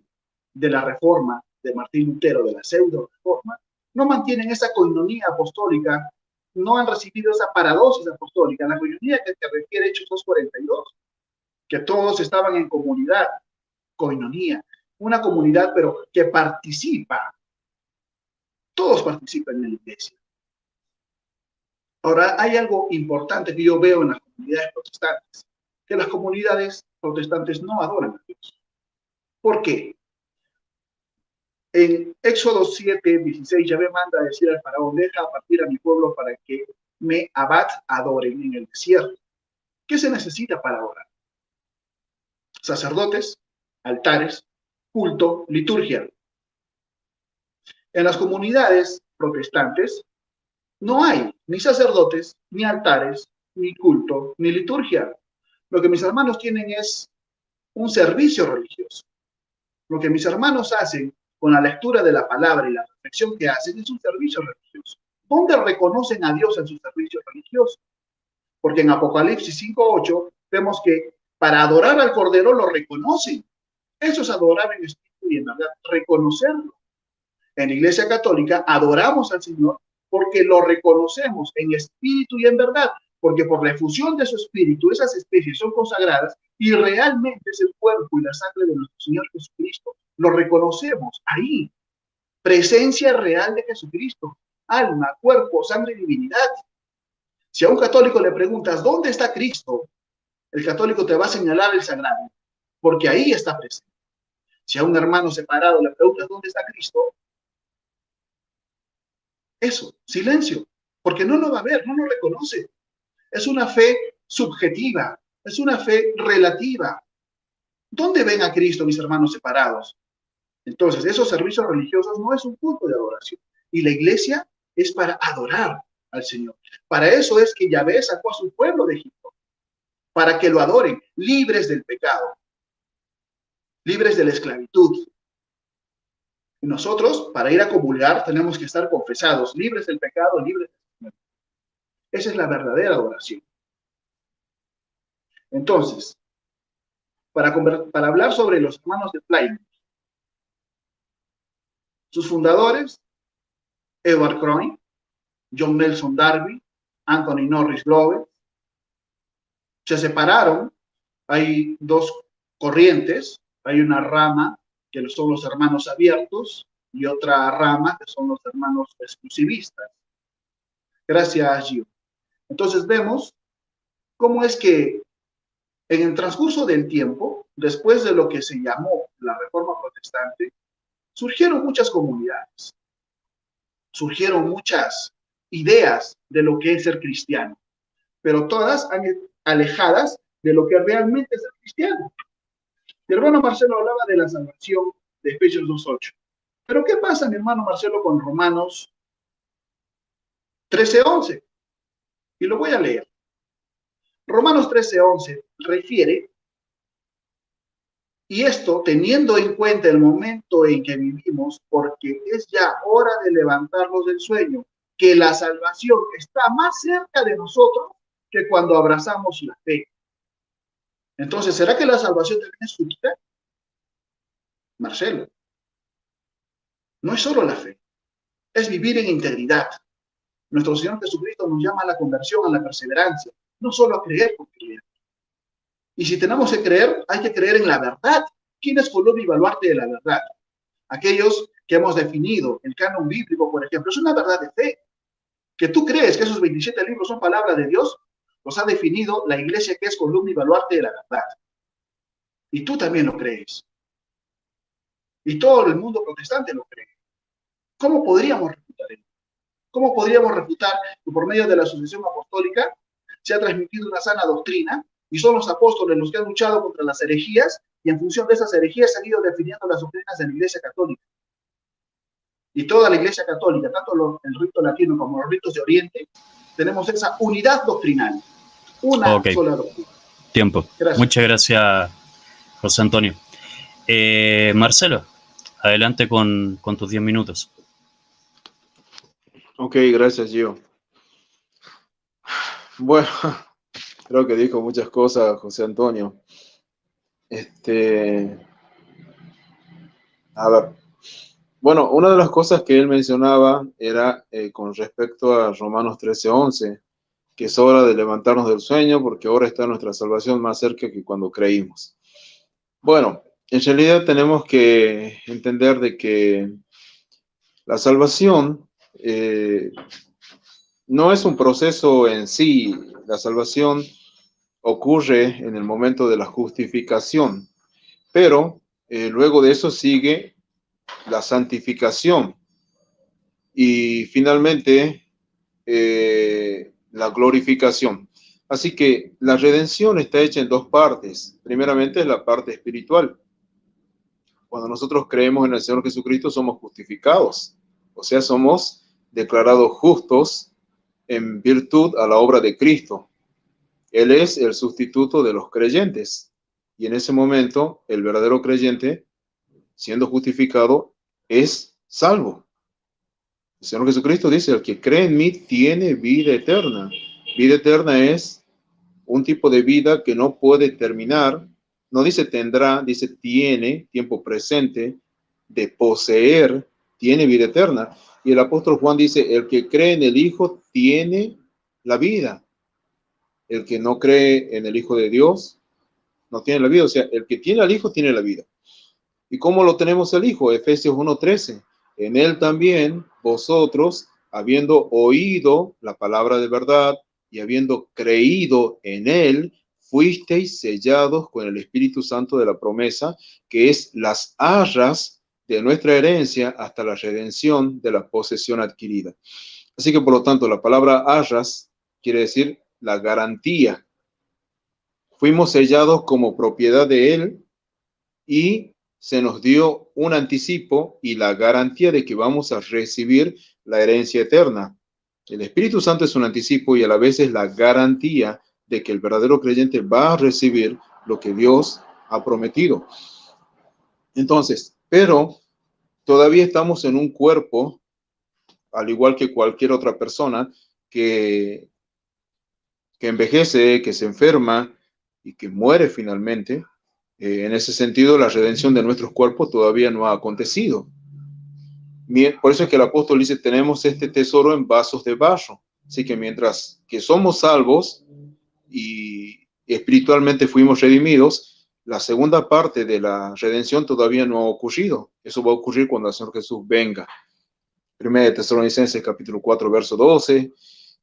la reforma de Martín Lutero, de la pseudo-reforma, no mantienen esa coinonía apostólica, no han recibido esa paradosis apostólica, la coinonía que refiere Hechos 2:42, que todos estaban en comunidad, coinonía, una comunidad pero que participa, todos participan en la iglesia. Ahora, hay algo importante que yo veo en las comunidades protestantes, que las comunidades protestantes no adoran a Dios. ¿Por qué? En Éxodo 7:16, Yahvé manda a decir al faraón, deja partir a mi pueblo para que me adoren en el desierto. ¿Qué se necesita para adorar? Sacerdotes, altares, culto, liturgia. En las comunidades protestantes no hay ni sacerdotes, ni altares, ni culto, ni liturgia. Lo que mis hermanos tienen es un servicio religioso. Lo que mis hermanos hacen con la lectura de la palabra y la reflexión que hacen es un servicio religioso. ¿Dónde reconocen a Dios en su servicio religioso? Porque en Apocalipsis 5:8 vemos que para adorar al Cordero lo reconocen. Eso es adorar en espíritu y en verdad, reconocerlo. En la Iglesia Católica adoramos al Señor porque lo reconocemos en espíritu y en verdad, porque por la efusión de su espíritu esas especies son consagradas y realmente es el cuerpo y la sangre de nuestro Señor Jesucristo. Lo reconocemos ahí. Presencia real de Jesucristo. Alma, cuerpo, sangre y divinidad. Si a un católico le preguntas, ¿dónde está Cristo? El católico te va a señalar el sagrado, porque ahí está presente. Si a un hermano separado le preguntas, ¿dónde está Cristo? Eso, silencio, porque no lo va a ver, no lo reconoce. Es una fe subjetiva, es una fe relativa. ¿Dónde ven a Cristo mis hermanos separados? Entonces, esos servicios religiosos no es un punto de adoración. Y la iglesia es para adorar al Señor. Para eso es que Yahvé sacó a su pueblo de Egipto, para que lo adoren, libres del pecado, libres de la esclavitud. Y nosotros, para ir a comulgar, tenemos que estar confesados, libres del pecado, libres del pecado. Esa es la verdadera adoración. Entonces, para hablar sobre los hermanos de Plymouth, sus fundadores, Edward Crowley, John Nelson Darby, Anthony Norris Glover, se separaron. Hay dos corrientes, hay una rama que son los hermanos abiertos y otra rama que son los hermanos exclusivistas. Gracias, Gio. Entonces vemos cómo es que en el transcurso del tiempo, después de lo que se llamó la Reforma Protestante, surgieron muchas comunidades, surgieron muchas ideas de lo que es ser cristiano, pero todas alejadas de lo que realmente es ser cristiano. Mi hermano Marcelo hablaba de la salvación de Efesios 2:8. Pero ¿qué pasa, mi hermano Marcelo, con Romanos 13:11? Y lo voy a leer. Romanos 13:11 refiere, y esto teniendo en cuenta el momento en que vivimos, porque es ya hora de levantarnos del sueño, que la salvación está más cerca de nosotros que cuando abrazamos la fe. Entonces, ¿será que la salvación también es súbita? Marcelo, no es solo la fe, es vivir en integridad. Nuestro Señor Jesucristo nos llama a la conversión, a la perseverancia, no solo a creer por creer. Y si tenemos que creer, hay que creer en la verdad. ¿Quién es columna y baluarte de la verdad? Aquellos que hemos definido el canon bíblico, por ejemplo, es una verdad de fe. Que tú crees que esos 27 libros son palabra de Dios, los ha definido la iglesia que es columna y baluarte de la verdad. Y tú también lo crees. Y todo el mundo protestante lo cree. ¿Cómo podríamos refutar esto? ¿Cómo podríamos refutar que por medio de la sucesión apostólica se ha transmitido una sana doctrina y son los apóstoles los que han luchado contra las herejías y en función de esas herejías se han ido definiendo las doctrinas de la Iglesia Católica? Y toda la Iglesia Católica, tanto el rito latino como los ritos de Oriente, tenemos esa unidad doctrinal, una sola doctrina. Tiempo. Gracias. Muchas gracias, José Antonio. Marcelo, adelante con tus 10 minutos. Ok, gracias, Gio. Bueno, creo que dijo muchas cosas José Antonio. A ver. Bueno, una de las cosas que él mencionaba era con respecto a Romanos 13:11, que es hora de levantarnos del sueño porque ahora está nuestra salvación más cerca que cuando creímos. Bueno, en realidad tenemos que entender de que la salvación no es un proceso en sí. La salvación ocurre en el momento de la justificación, pero luego de eso sigue la santificación y finalmente la glorificación. Así que la redención está hecha en dos partes. Primeramente es la parte espiritual. Cuando nosotros creemos en el Señor Jesucristo, somos justificados. O sea, somos declarados justos en virtud a la obra de Cristo. Él es el sustituto de los creyentes. Y en ese momento, el verdadero creyente, siendo justificado, es salvo. El Señor Jesucristo dice, el que cree en mí tiene vida eterna. Vida eterna es un tipo de vida que no puede terminar. No dice tendrá, dice tiene, tiempo presente, de poseer, tiene vida eterna. Y el apóstol Juan dice, el que cree en el Hijo tiene la vida. El que no cree en el Hijo de Dios no tiene la vida. O sea, el que tiene al Hijo tiene la vida. ¿Y cómo lo tenemos el Hijo? Efesios 1:13. En él también vosotros, habiendo oído la palabra de verdad y habiendo creído en él, fuisteis sellados con el Espíritu Santo de la promesa, que es las arras de nuestra herencia hasta la redención de la posesión adquirida. Así que, por lo tanto, la palabra arras quiere decir la garantía. Fuimos sellados como propiedad de él y se nos dio un anticipo y la garantía de que vamos a recibir la herencia eterna. El Espíritu Santo es un anticipo y a la vez es la garantía de que el verdadero creyente va a recibir lo que Dios ha prometido. Entonces, pero todavía estamos en un cuerpo, al igual que cualquier otra persona, que envejece, que se enferma y que muere finalmente. En ese sentido, la redención de nuestros cuerpos todavía no ha acontecido. Por eso es que el apóstol dice, tenemos este tesoro en vasos de barro. Así que mientras que somos salvos y espiritualmente fuimos redimidos, la segunda parte de la redención todavía no ha ocurrido. Eso va a ocurrir cuando el Señor Jesús venga. 1 Tesalonicenses capítulo 4, verso 12.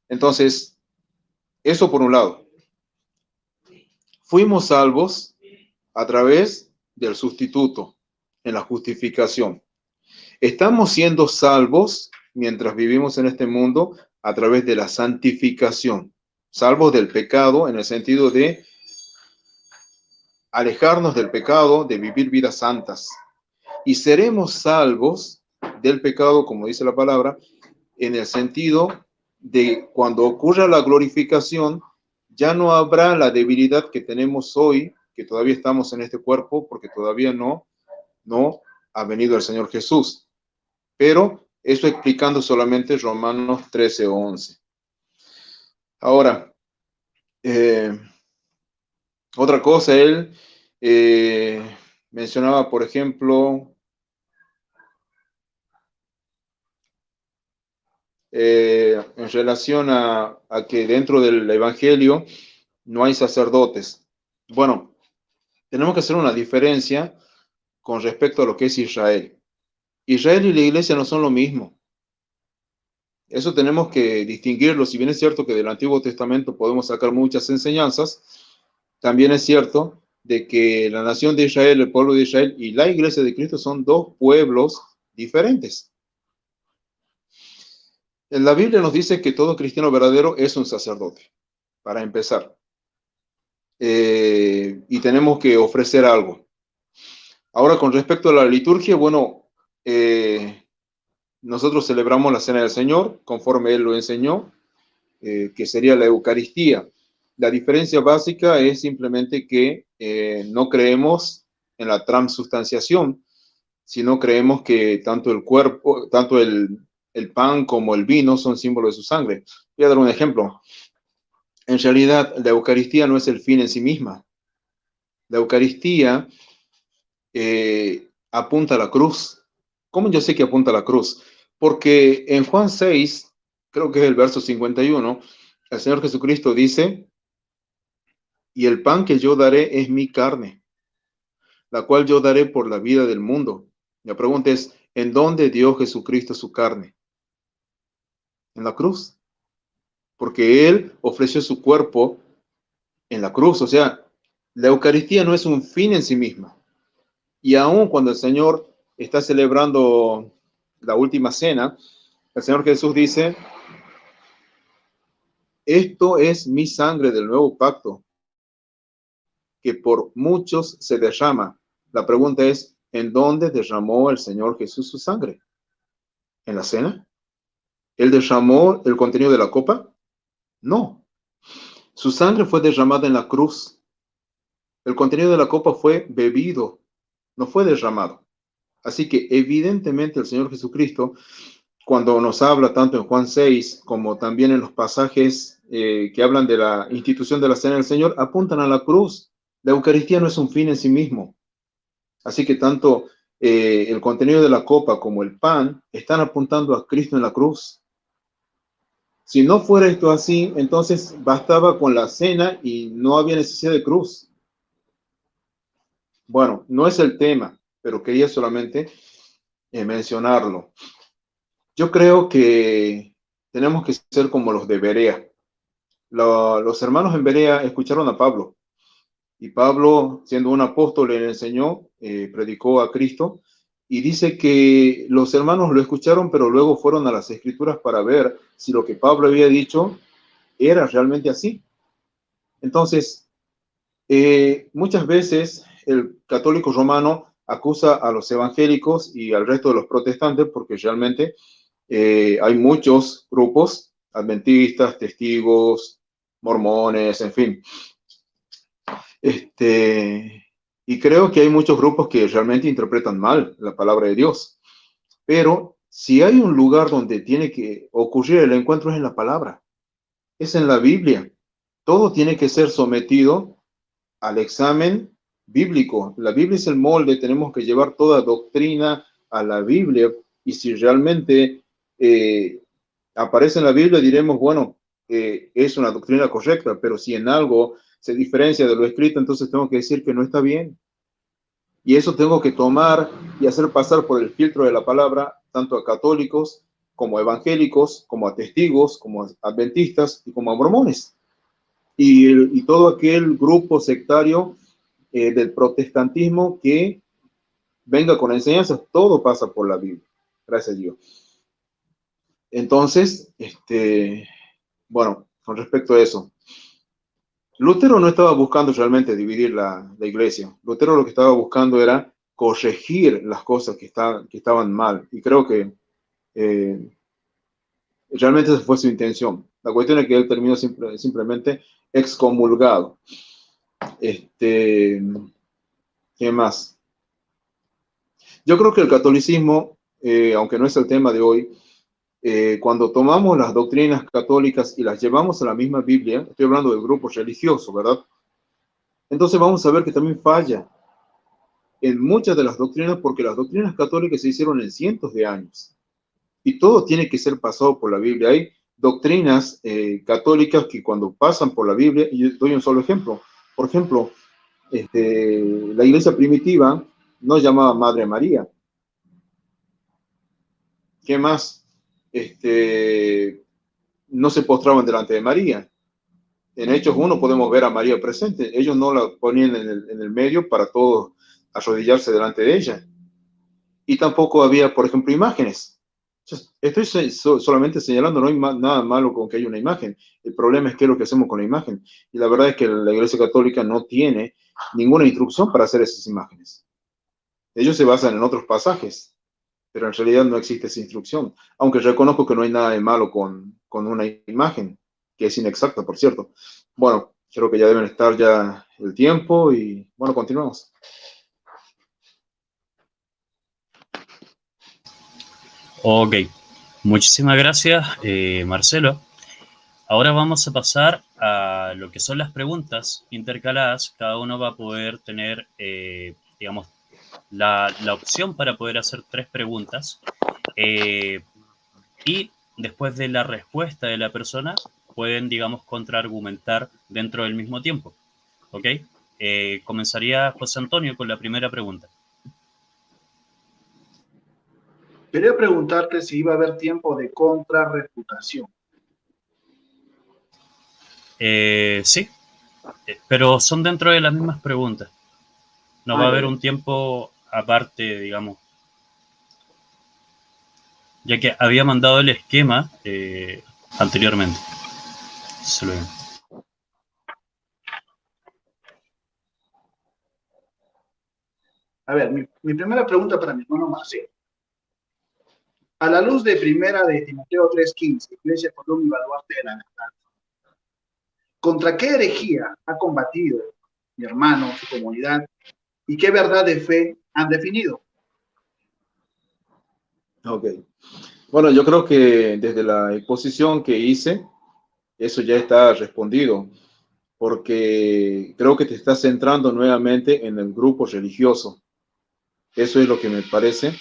Entonces, eso por un lado. Fuimos salvos a través del sustituto en la justificación. Estamos siendo salvos mientras vivimos en este mundo a través de la santificación. Salvos del pecado en el sentido de alejarnos del pecado, de vivir vidas santas. Y seremos salvos del pecado, como dice la palabra, en el sentido de cuando ocurra la glorificación, ya no habrá la debilidad que tenemos hoy, que todavía estamos en este cuerpo, porque todavía no ha venido el Señor Jesús. Pero eso explicando solamente Romanos 13:11. Ahora, otra cosa, él mencionaba, por ejemplo, en relación a que dentro del Evangelio no hay sacerdotes. Bueno, tenemos que hacer una diferencia con respecto a lo que es Israel. Israel y la iglesia no son lo mismo. Eso tenemos que distinguirlo. Si bien es cierto que del Antiguo Testamento podemos sacar muchas enseñanzas, también es cierto de que la nación de Israel, el pueblo de Israel y la iglesia de Cristo son dos pueblos diferentes. En la Biblia nos dice que todo cristiano verdadero es un sacerdote, para empezar. Y tenemos que ofrecer algo. Ahora, con respecto a la liturgia, bueno, nosotros celebramos la Cena del Señor, conforme Él lo enseñó, que sería la Eucaristía. La diferencia básica es simplemente que no creemos en la transubstanciación, sino creemos que tanto el cuerpo, tanto el pan como el vino son símbolos de su sangre. Voy a dar un ejemplo. En realidad, la Eucaristía no es el fin en sí misma. La Eucaristía apunta a la cruz. ¿Cómo yo sé que apunta a la cruz? Porque en Juan 6, creo que es el verso 51, el Señor Jesucristo dice, y el pan que yo daré es mi carne, la cual yo daré por la vida del mundo. La pregunta es, ¿en dónde dio Jesucristo su carne? En la cruz. Porque Él ofreció su cuerpo en la cruz. O sea, la Eucaristía no es un fin en sí misma. Y aún cuando el Señor está celebrando la última cena, el Señor Jesús dice, esto es mi sangre del nuevo pacto, que por muchos se derrama. La pregunta es, ¿En dónde derramó el Señor Jesús su sangre? ¿En la cena? ¿Él derramó el contenido de la copa? No. Su sangre fue derramada en la cruz. El contenido de la copa fue bebido, no fue derramado. Así que evidentemente el Señor Jesucristo, cuando nos habla tanto en Juan 6 como también en los pasajes que hablan de la institución de la cena del Señor, apuntan a la cruz. La Eucaristía no es un fin en sí mismo. Así que tanto el contenido de la copa como el pan están apuntando a Cristo en la cruz. Si no fuera esto así, entonces bastaba con la cena y no había necesidad de cruz. Bueno, no es el tema, pero quería solamente mencionarlo. Yo creo que tenemos que ser como los de Berea. Los hermanos en Berea escucharon a Pablo y Pablo, siendo un apóstol, le enseñó, predicó a Cristo y dice que los hermanos lo escucharon, pero luego fueron a las escrituras para ver si lo que Pablo había dicho era realmente así. Entonces, muchas veces el católico romano acusa a los evangélicos y al resto de los protestantes porque realmente hay muchos grupos, adventistas, testigos, mormones, en fin. Y creo que hay muchos grupos que realmente interpretan mal la palabra de Dios. Pero si hay un lugar donde tiene que ocurrir el encuentro es en la palabra, es en la Biblia. Todo tiene que ser sometido al examen bíblico. La Biblia es el molde, tenemos que llevar toda doctrina a la Biblia y si realmente aparece en la Biblia diremos, bueno, es una doctrina correcta, pero si en algo se diferencia de lo escrito, entonces tengo que decir que no está bien. Y eso tengo que tomar y hacer pasar por el filtro de la palabra, tanto a católicos como a evangélicos, como a testigos, como a adventistas y como a mormones. Y todo aquel grupo sectario del protestantismo que venga con enseñanzas, todo pasa por la Biblia, gracias a Dios. Entonces, bueno, con respecto a eso, Lutero no estaba buscando realmente dividir la iglesia. Lutero lo que estaba buscando era corregir las cosas que estaban mal. Y creo que realmente esa fue su intención. La cuestión es que él terminó simplemente excomulgado. ¿Qué más? Yo creo que el catolicismo, aunque no es el tema de hoy, cuando tomamos las doctrinas católicas y las llevamos a la misma Biblia, estoy hablando del grupo religioso, ¿verdad? Entonces vamos a ver que también falla en muchas de las doctrinas porque las doctrinas católicas se hicieron en cientos de años y todo tiene que ser pasado por la Biblia. Hay doctrinas católicas que cuando pasan por la Biblia, y yo doy un solo ejemplo, por ejemplo, la iglesia primitiva no llamaba Madre María. ¿Qué más? No se postraban delante de María. En Hechos 1 podemos ver a María presente. Ellos no la ponían en el medio para todos arrodillarse delante de ella. Y tampoco había, por ejemplo, imágenes. Estoy solamente señalando, no hay nada malo con que haya una imagen. El problema es qué es lo que hacemos con la imagen. Y la verdad es que la Iglesia Católica no tiene ninguna instrucción para hacer esas imágenes. Ellos se basan en otros pasajes, pero en realidad no existe esa instrucción. Aunque reconozco que no hay nada de malo con una imagen, que es inexacta, por cierto. Bueno, creo que ya deben estar ya el tiempo y bueno, continuamos. Ok, muchísimas gracias, Marcelo. Ahora vamos a pasar a lo que son las preguntas intercaladas. Cada uno va a poder tener, digamos, la opción para poder hacer 3 preguntas. Y después de la respuesta de la persona, pueden, digamos, contraargumentar dentro del mismo tiempo. ¿Ok? Comenzaría José Antonio con la primera pregunta. Quería preguntarte si iba a haber tiempo de contrarrefutación. Sí, pero son dentro de las mismas preguntas. No va a haber Ya. un tiempo aparte, digamos, ya que había mandado el esquema anteriormente. Se lo digo. A ver, mi primera pregunta para mi hermano Marcelo. A la luz de primera de Timoteo 3:15, Iglesia Columna y Baluarte de la Verdad, ¿contra qué herejía ha combatido mi hermano, su comunidad, y qué verdad de fe han definido? Ok. Bueno, yo creo que desde la exposición que hice, eso ya está respondido, porque creo que te estás centrando nuevamente en el grupo religioso. Eso es lo que me parece,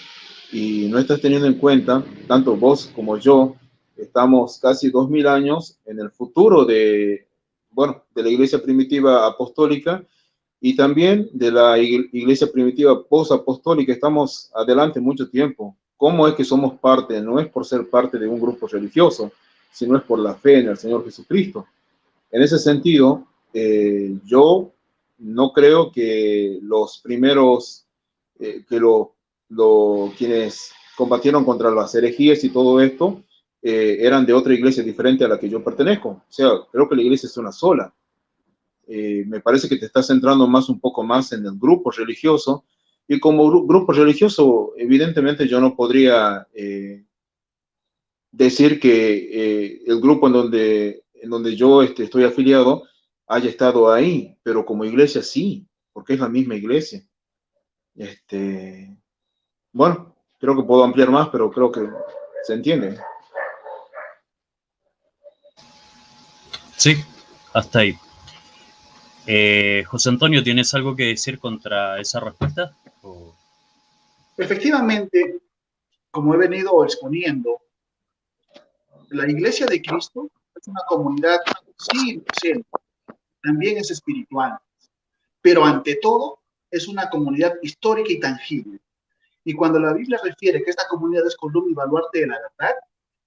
y no estás teniendo en cuenta, tanto vos como yo, estamos casi 2000 años en el futuro de, bueno, de la iglesia primitiva apostólica y también de la iglesia primitiva posapostólica. Estamos adelante mucho tiempo. ¿Cómo es que somos parte? No es por ser parte de un grupo religioso, sino es por la fe en el Señor Jesucristo. En ese sentido, yo no creo que los primeros, quienes combatieron contra las herejías y todo esto, eran de otra iglesia diferente a la que yo pertenezco. O sea, creo que la iglesia es una sola. Me parece que te estás centrando un poco más en el grupo religioso, y como grupo religioso, evidentemente yo no podría decir que el grupo en donde yo estoy afiliado haya estado ahí, pero como iglesia sí, porque es la misma iglesia. Bueno, creo que puedo ampliar más, pero creo que se entiende. Sí, hasta ahí. José Antonio, ¿tienes algo que decir contra esa respuesta? ¿O? Efectivamente, como he venido exponiendo, la Iglesia de Cristo es una comunidad, sí, también es espiritual, pero ante todo es una comunidad histórica y tangible. Y cuando la Biblia refiere que esta comunidad es columna y baluarte de la verdad,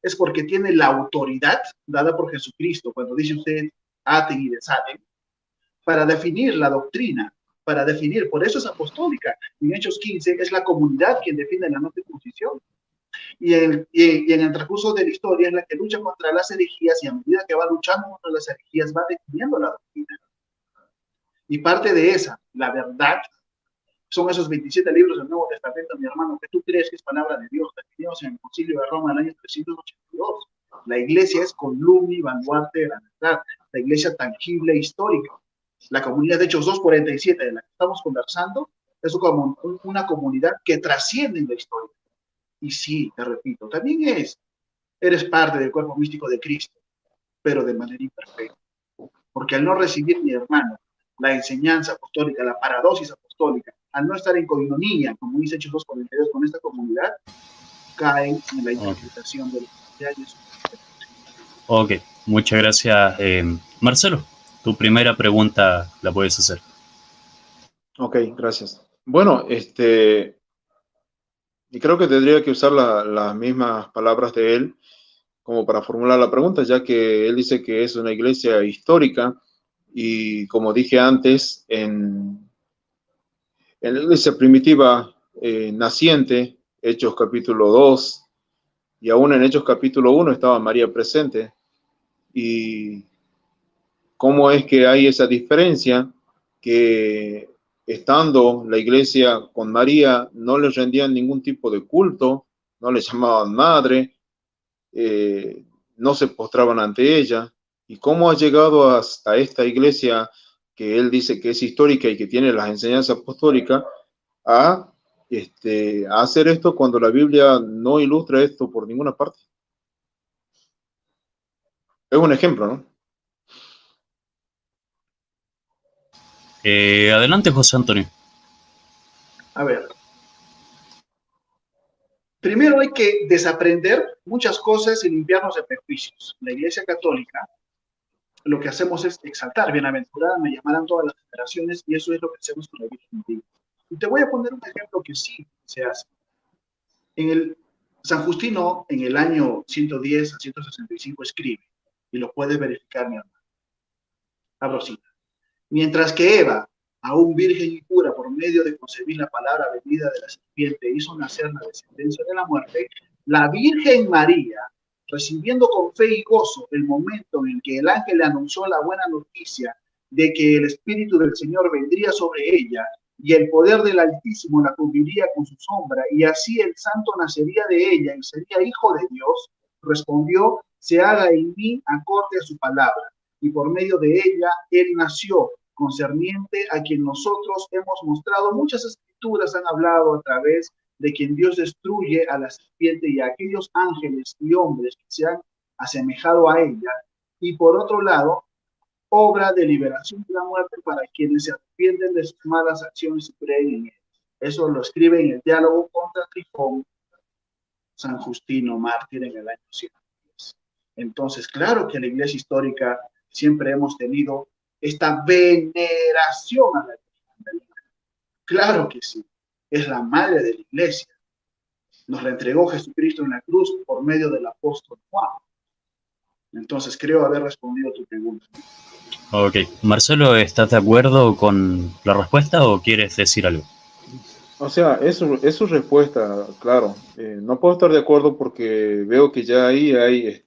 es porque tiene la autoridad dada por Jesucristo, cuando dice usted aten y desaten, para definir la doctrina, para definir, por eso es apostólica. En Hechos 15 es la comunidad quien define la no circuncisión. Y en el transcurso de la historia es la que lucha contra las herejías, y a medida que va luchando contra las herejías va definiendo la doctrina. Y parte de esa, la verdad, son esos 27 libros del Nuevo Testamento, mi hermano, que tú crees que es palabra de Dios, definidos en el Concilio de Roma en el año 382. La iglesia es columna y baluarte de la verdad, la iglesia tangible e histórica. La comunidad de Hechos 2:47, de la que estamos conversando, es como una comunidad que trasciende en la historia. Y sí, te repito, también eres parte del cuerpo místico de Cristo, pero de manera imperfecta. Porque al no recibir, mi hermano, la enseñanza apostólica, la paradosis apostólica, al no estar en coinonía, como dice Hechos 2:42, con esta comunidad, caen en la interpretación de los evangelios. Ok, muchas gracias. Marcelo, tu primera pregunta la puedes hacer. Ok, gracias. Bueno, y creo que tendría que usar las mismas palabras de él como para formular la pregunta, ya que él dice que es una iglesia histórica, y como dije antes, en la iglesia primitiva naciente, Hechos capítulo 2, y aún en Hechos capítulo 1 estaba María presente. Y cómo es que hay esa diferencia, que estando la iglesia con María no le rendían ningún tipo de culto, no le llamaban madre, no se postraban ante ella. ¿Y cómo ha llegado hasta esta iglesia que él dice que es histórica y que tiene las enseñanzas apostólicas a hacer esto cuando la Biblia no ilustra esto por ninguna parte? Es un ejemplo, ¿no? Adelante, José Antonio. A ver, primero hay que desaprender muchas cosas y limpiarnos de prejuicios. La Iglesia Católica, lo que hacemos es exaltar, bienaventurada me llamarán todas las generaciones, y eso es lo que hacemos con la Virgen María. Y te voy a poner un ejemplo que sí se hace. En el San Justino, en el año 110 a 165, escribe, y lo puedes verificar, mi hermano. Abro cita. Mientras que Eva, aún virgen y pura por medio de concebir la palabra venida de la serpiente, hizo nacer la descendencia de la muerte, la Virgen María, recibiendo con fe y gozo el momento en que el ángel le anunció la buena noticia de que el Espíritu del Señor vendría sobre ella, y el poder del Altísimo la cubriría con su sombra, y así el santo nacería de ella y sería hijo de Dios, respondió, se haga en mí acorde a su palabra, y por medio de ella él nació, concerniente a quien nosotros hemos mostrado. Muchas escrituras han hablado a través de quien Dios destruye a la serpiente y a aquellos ángeles y hombres que se han asemejado a ella, y por otro lado, obra de liberación de la muerte para quienes se arrepienten de sus malas acciones y creen en él. Eso lo escribe en el diálogo contra Trifón San Justino, mártir en el año 110. Entonces, claro que la iglesia histórica siempre hemos tenido esta veneración a la Virgen. Claro que sí, es la madre de la iglesia. Nos la entregó Jesucristo en la cruz por medio del apóstol Juan. Entonces, creo haber respondido a tu pregunta. Ok. Marcelo, ¿estás de acuerdo con la respuesta o quieres decir algo? O sea, es su respuesta, claro. No puedo estar de acuerdo porque veo que ya ahí hay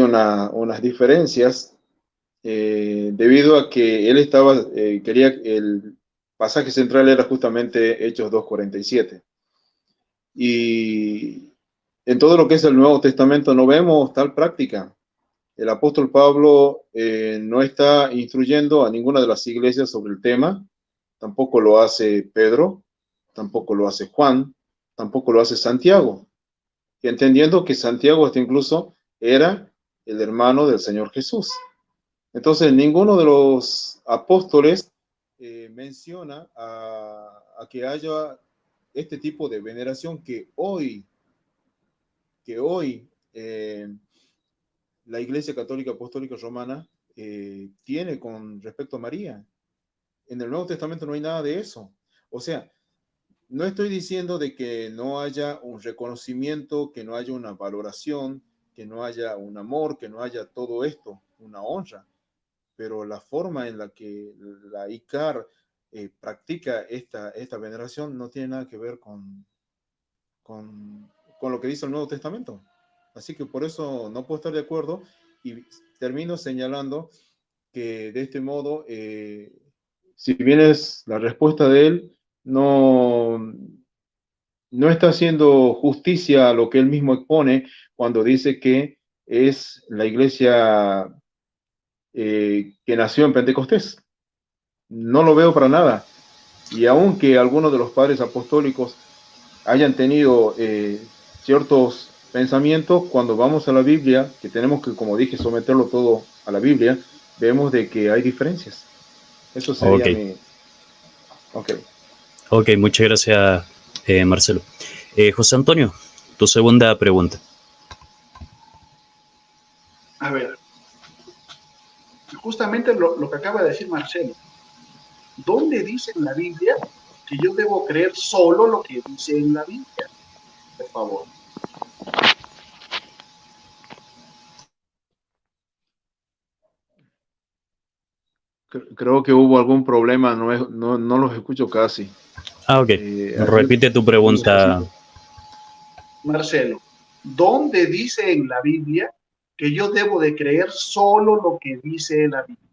unas diferencias debido a que él quería, el pasaje central era justamente Hechos 2:47. Y en todo lo que es el Nuevo Testamento no vemos tal práctica. El apóstol Pablo no está instruyendo a ninguna de las iglesias sobre el tema, tampoco lo hace Pedro, tampoco lo hace Juan, tampoco lo hace Santiago, entendiendo que Santiago hasta incluso era el hermano del Señor Jesús. Entonces, ninguno de los apóstoles menciona a que haya este tipo de veneración que hoy la Iglesia Católica Apostólica Romana tiene con respecto a María. En el Nuevo Testamento no hay nada de eso. O sea, no estoy diciendo de que no haya un reconocimiento, que no haya una valoración, que no haya un amor, que no haya todo esto, una honra, pero la forma en la que la ICAR practica esta veneración no tiene nada que ver con lo que dice el Nuevo Testamento. Así que por eso no puedo estar de acuerdo y termino señalando que de este modo, si bien es la respuesta de él, no está haciendo justicia a lo que él mismo expone cuando dice que es la iglesia que nació en Pentecostés. No lo veo para nada. Y aunque algunos de los padres apostólicos hayan tenido ciertos pensamientos, cuando vamos a la Biblia, que tenemos que, como dije, someterlo todo a la Biblia, vemos de que hay diferencias. Eso sería mi... Ok. Ok, muchas gracias, Marcelo. José Antonio, tu segunda pregunta. A ver, justamente lo que acaba de decir Marcelo. ¿Dónde dice en la Biblia que yo debo creer solo lo que dice en la Biblia? Por favor. Creo que hubo algún problema, no los escucho casi. Ok, repite tu pregunta. Marcelo, ¿dónde dice en la Biblia que yo debo de creer solo lo que dice la Biblia?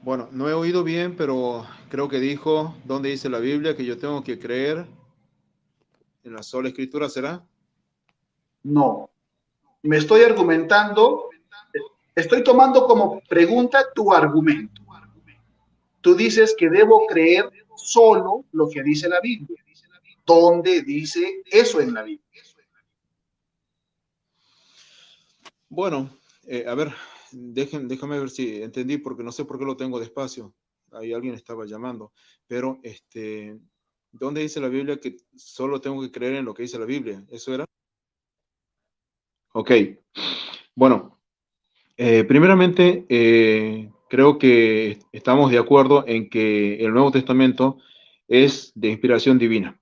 Bueno, no he oído bien, pero creo que dijo, ¿dónde dice la Biblia que yo tengo que creer en la sola escritura, será? No, me estoy argumentando, estoy tomando como pregunta tu argumento. Tú dices que debo creer solo lo que dice la Biblia. ¿Dónde dice eso en la Biblia? Bueno, a ver, déjame ver si entendí, porque no sé por qué lo tengo despacio. Ahí alguien estaba llamando. Pero, ¿dónde dice la Biblia que solo tengo que creer en lo que dice la Biblia? ¿Eso era? Ok. Bueno, primeramente, creo que estamos de acuerdo en que el Nuevo Testamento es de inspiración divina.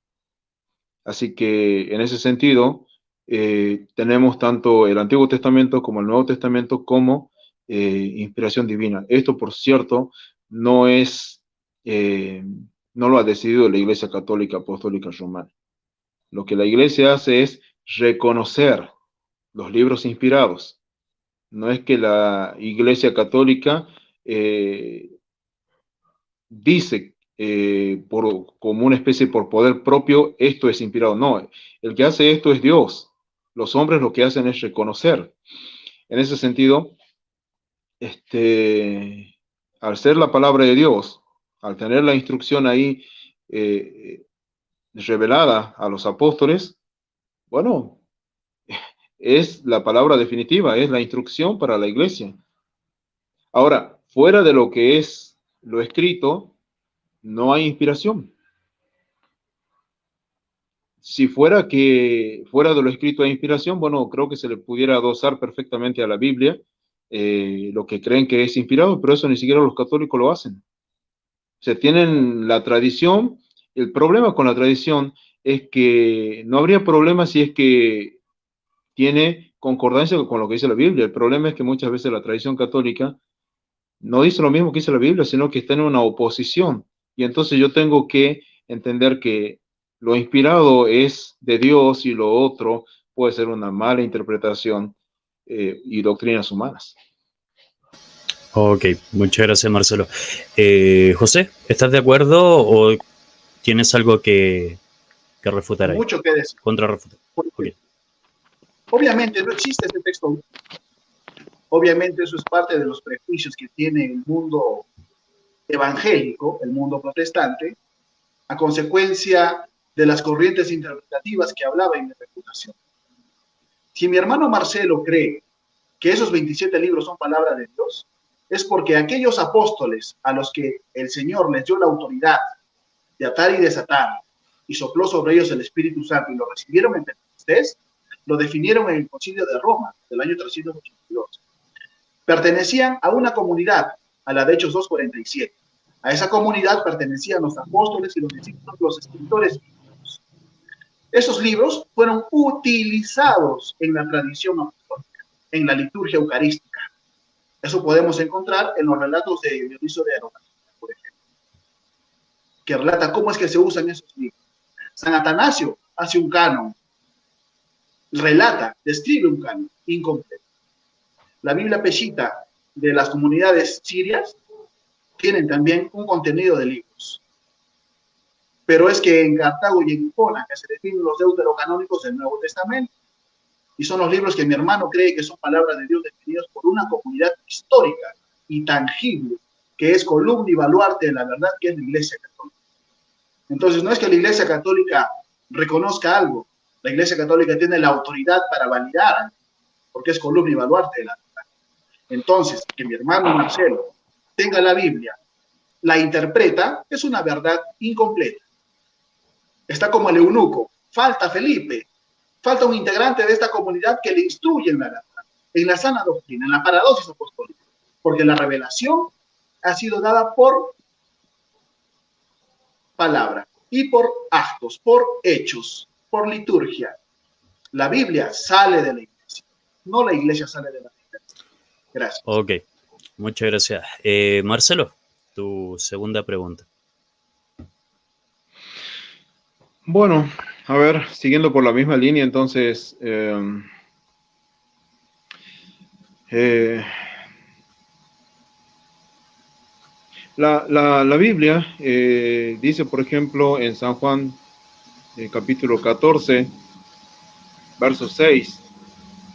Así que en ese sentido, tenemos tanto el Antiguo Testamento como el Nuevo Testamento como inspiración divina. Esto, por cierto, no lo ha decidido la Iglesia Católica Apostólica Romana. Lo que la Iglesia hace es reconocer los libros inspirados. No es que la Iglesia Católica dice como una especie por poder propio, esto es inspirado. No, el que hace esto es Dios. Los hombres lo que hacen es reconocer. En ese sentido, al ser la palabra de Dios, al tener la instrucción ahí revelada a los apóstoles, bueno, es la palabra definitiva, es la instrucción para la iglesia. Ahora, fuera de lo que es lo escrito, no hay inspiración. Si fuera que fuera de lo escrito hay inspiración, bueno, creo que se le pudiera adosar perfectamente a la Biblia lo que creen que es inspirado, pero eso ni siquiera los católicos lo hacen. O sea, tienen la tradición. El problema con la tradición es que no habría problema si es que tiene concordancia con lo que dice la Biblia. El problema es que muchas veces la tradición católica no dice lo mismo que dice la Biblia, sino que está en una oposición. Y entonces yo tengo que entender que lo inspirado es de Dios y lo otro puede ser una mala interpretación y doctrinas humanas. Ok, muchas gracias, Marcelo. José, ¿estás de acuerdo o tienes algo que refutar ahí? Mucho que decir. Contrarrefutar. Okay. Obviamente no existe este texto. Obviamente eso es parte de los prejuicios que tiene el mundo evangélico, el mundo protestante, a consecuencia de las corrientes interpretativas que hablaba en mi reputación. Si mi hermano Marcelo cree que esos 27 libros son palabra de Dios, es porque aquellos apóstoles a los que el Señor les dio la autoridad de atar y desatar y sopló sobre ellos el Espíritu Santo y lo recibieron en Pentecostés, lo definieron en el Concilio de Roma del año 382. Pertenecían a una comunidad, a la de Hechos 2:47. A esa comunidad pertenecían los apóstoles y los discípulos, los escritores bíblicos. Esos libros fueron utilizados en la tradición apostólica, en la liturgia eucarística. Eso podemos encontrar en los relatos de Dioniso de Areópago, por ejemplo, que relata cómo es que se usan esos libros. San Atanasio hace un canon, relata, describe un canon incompleto. La Biblia Peshitta de las comunidades sirias tienen también un contenido de libros. Pero es que en Cartago y en Hipona, que se definen los deuterocanónicos del Nuevo Testamento, y son los libros que mi hermano cree que son palabras de Dios definidos por una comunidad histórica y tangible, que es columna y baluarte de la verdad, que es la Iglesia Católica. Entonces, no es que la Iglesia Católica reconozca algo, la Iglesia Católica tiene la autoridad para validar, porque es columna y baluarte de la verdad. Entonces, que mi hermano Marcelo tenga la Biblia, la interpreta, es una verdad incompleta. Está como el eunuco, falta Felipe, falta un integrante de esta comunidad que le instruye en la verdad, en la sana doctrina, en la paradosis apostólica, porque la revelación ha sido dada por palabra y por actos, por hechos, por liturgia. La Biblia sale de la iglesia, no la iglesia sale de la Biblia. Gracias. Ok, muchas gracias. Marcelo, tu segunda pregunta. Bueno, a ver, siguiendo por la misma línea, entonces, la Biblia dice, por ejemplo, en San Juan, capítulo 14, verso 6,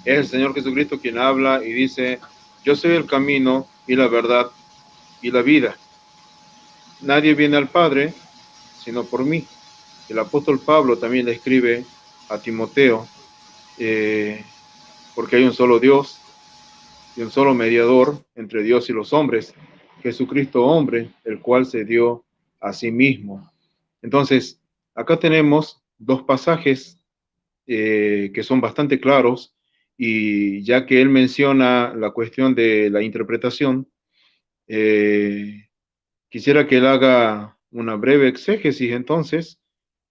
es el Señor Jesucristo quien habla y dice: yo soy el camino y la verdad y la vida. Nadie viene al Padre sino por mí. El apóstol Pablo también le escribe a Timoteo, porque hay un solo Dios y un solo mediador entre Dios y los hombres, Jesucristo hombre, el cual se dio a sí mismo. Entonces, acá tenemos dos pasajes que son bastante claros, y ya que él menciona la cuestión de la interpretación, quisiera que él haga una breve exégesis entonces,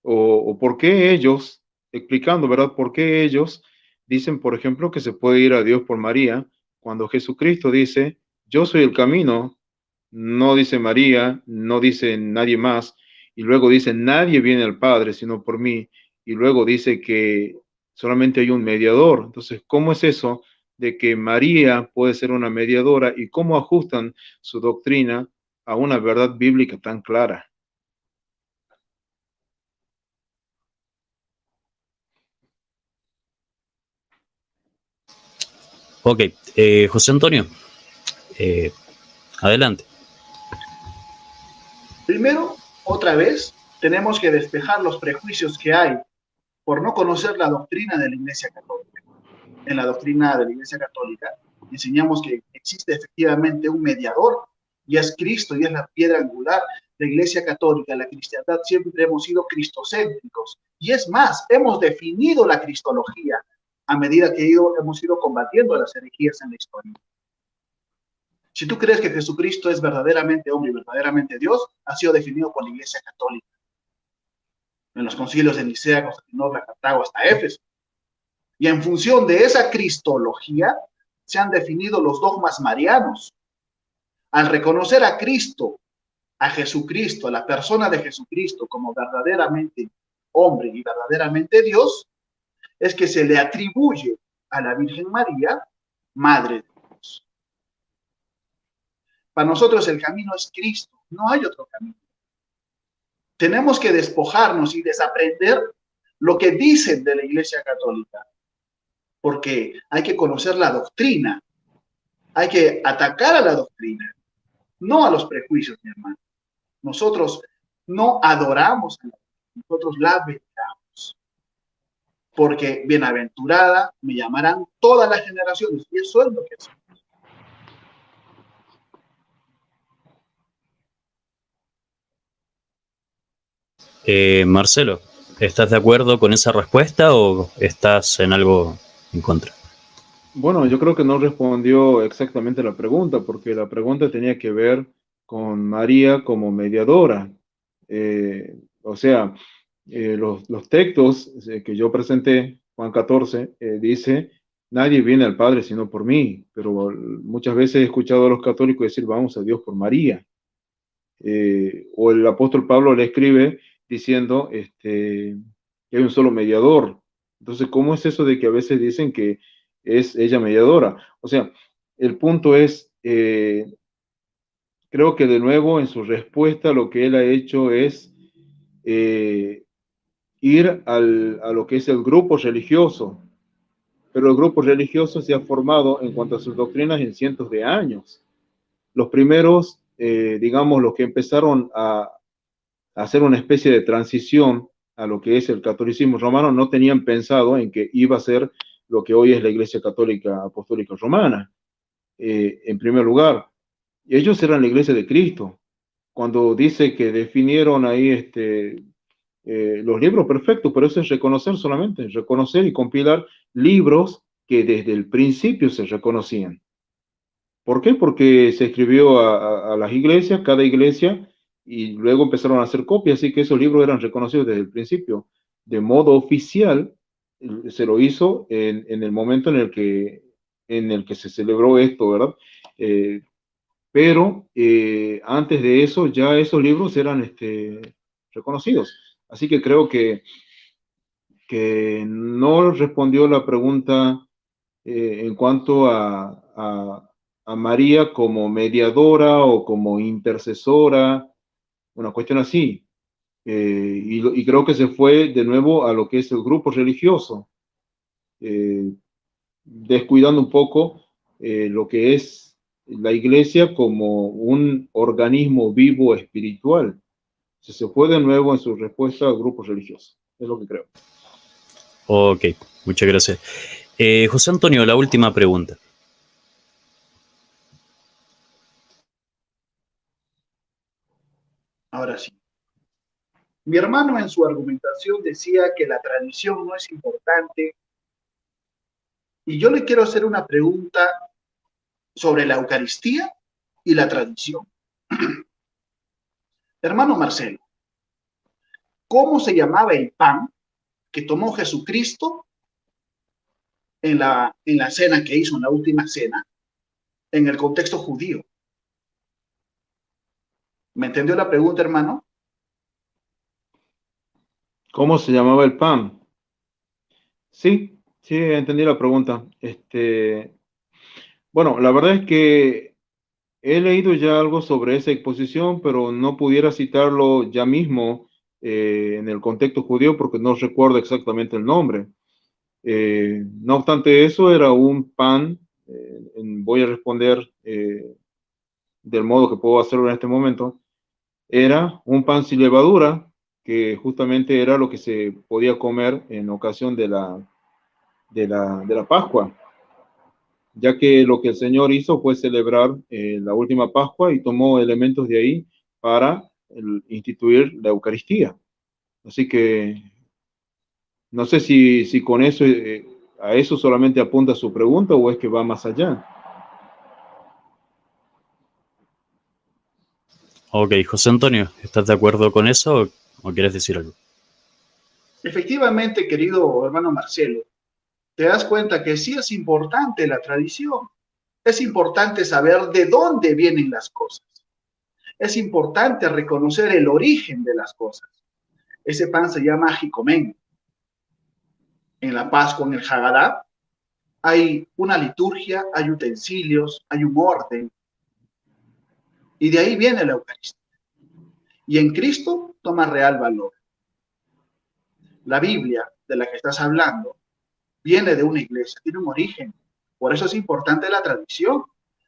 o por qué ellos, explicando, ¿verdad? Por qué ellos dicen, por ejemplo, que se puede ir a Dios por María, cuando Jesucristo dice: yo soy el camino, no dice María, no dice nadie más, y luego dice: nadie viene al Padre sino por mí, y luego dice que solamente hay un mediador. Entonces, ¿cómo es eso de que María puede ser una mediadora, y cómo ajustan su doctrina a una verdad bíblica tan clara. Ok, José Antonio, eh, adelante. Primero, otra vez, tenemos que despejar los prejuicios que hay por no conocer la doctrina de la Iglesia Católica. En la doctrina de la Iglesia Católica enseñamos que existe efectivamente un mediador, y es Cristo, y es la piedra angular. La Iglesia Católica, la cristiandad, siempre hemos sido cristocéntricos. Y es más, hemos definido la cristología a medida que hemos ido combatiendo las herejías en la historia. Si tú crees que Jesucristo es verdaderamente hombre y verdaderamente Dios, ha sido definido por la Iglesia Católica. En los concilios de Nicea, Constantinopla, Cartago, hasta Éfeso. Y en función de esa cristología, se han definido los dogmas marianos. Al reconocer a Cristo, a Jesucristo, a la persona de Jesucristo como verdaderamente hombre y verdaderamente Dios, es que se le atribuye a la Virgen María, Madre de Dios. Para nosotros el camino es Cristo, no hay otro camino. Tenemos que despojarnos y desaprender lo que dicen de la Iglesia Católica, porque hay que conocer la doctrina, hay que atacar a la doctrina, no a los prejuicios, mi hermano. Nosotros no adoramos a la doctrina, nosotros la veneramos, porque bienaventurada me llamarán todas las generaciones, y eso es lo que hacemos. Marcelo, ¿estás de acuerdo con esa respuesta o estás en algo en contra? Bueno, yo creo que no respondió exactamente la pregunta, porque la pregunta tenía que ver con María como mediadora. O sea, los textos que yo presenté, Juan 14, dice, nadie viene al Padre sino por mí, pero muchas veces he escuchado a los católicos decir, vamos a Dios por María. O el apóstol Pablo le escribe diciendo que hay un solo mediador. Entonces, ¿cómo es eso de que a veces dicen que es ella mediadora? O sea, el punto es, creo que de nuevo en su respuesta lo que él ha hecho es ir a lo que es el grupo religioso, pero el grupo religioso se ha formado en cuanto a sus doctrinas en cientos de años. Los primeros, digamos, los que empezaron a hacer una especie de transición a lo que es el catolicismo romano, no tenían pensado en que iba a ser lo que hoy es la Iglesia Católica Apostólica Romana, en primer lugar. Ellos eran la Iglesia de Cristo. Cuando dice que definieron ahí los libros perfectos, pero eso es reconocer solamente, reconocer y compilar libros que desde el principio se reconocían. ¿Por qué? Porque se escribió a las iglesias, cada iglesia, y luego empezaron a hacer copias, así que esos libros eran reconocidos desde el principio. De modo oficial, se lo hizo en el momento en el que se celebró esto, ¿verdad? Pero antes de eso, ya esos libros eran reconocidos. Así que creo que no respondió la pregunta en cuanto a María como mediadora o como intercesora, una cuestión así. Y creo que se fue de nuevo a lo que es el grupo religioso, descuidando un poco lo que es la iglesia como un organismo vivo espiritual. Se fue de nuevo en su respuesta al grupo religioso. Es lo que creo. Ok, muchas gracias. José Antonio, la última pregunta. Ahora sí. Mi hermano en su argumentación decía que la tradición no es importante, y yo le quiero hacer una pregunta sobre la Eucaristía y la tradición. Hermano Marcelo, ¿cómo se llamaba el pan que tomó Jesucristo en la cena que hizo, en la última cena, en el contexto judío? ¿Me entendió la pregunta, hermano? ¿Cómo se llamaba el pan? Sí, sí, entendí la pregunta. Bueno, la verdad es que he leído ya algo sobre esa exposición, pero no pudiera citarlo ya mismo en el contexto judío porque no recuerdo exactamente el nombre. No obstante eso, era un pan, voy a responder del modo que puedo hacerlo en este momento, era un pan sin levadura, que justamente era lo que se podía comer en ocasión de la Pascua, ya que lo que el Señor hizo fue celebrar la última Pascua y tomó elementos de ahí para instituir la Eucaristía. Así que no sé si con eso, a eso solamente apunta su pregunta o es que va más allá. Ok, José Antonio, ¿estás de acuerdo con eso o quieres decir algo? Efectivamente, querido hermano Marcelo, te das cuenta que sí es importante la tradición. Es importante saber de dónde vienen las cosas. Es importante reconocer el origen de las cosas. Ese pan se llama jicomén. En la Pascua, en el Haggadah, hay una liturgia, hay utensilios, hay un orden. Y de ahí viene la Eucaristía. Y en Cristo toma real valor. La Biblia de la que estás hablando viene de una iglesia, tiene un origen. Por eso es importante la tradición,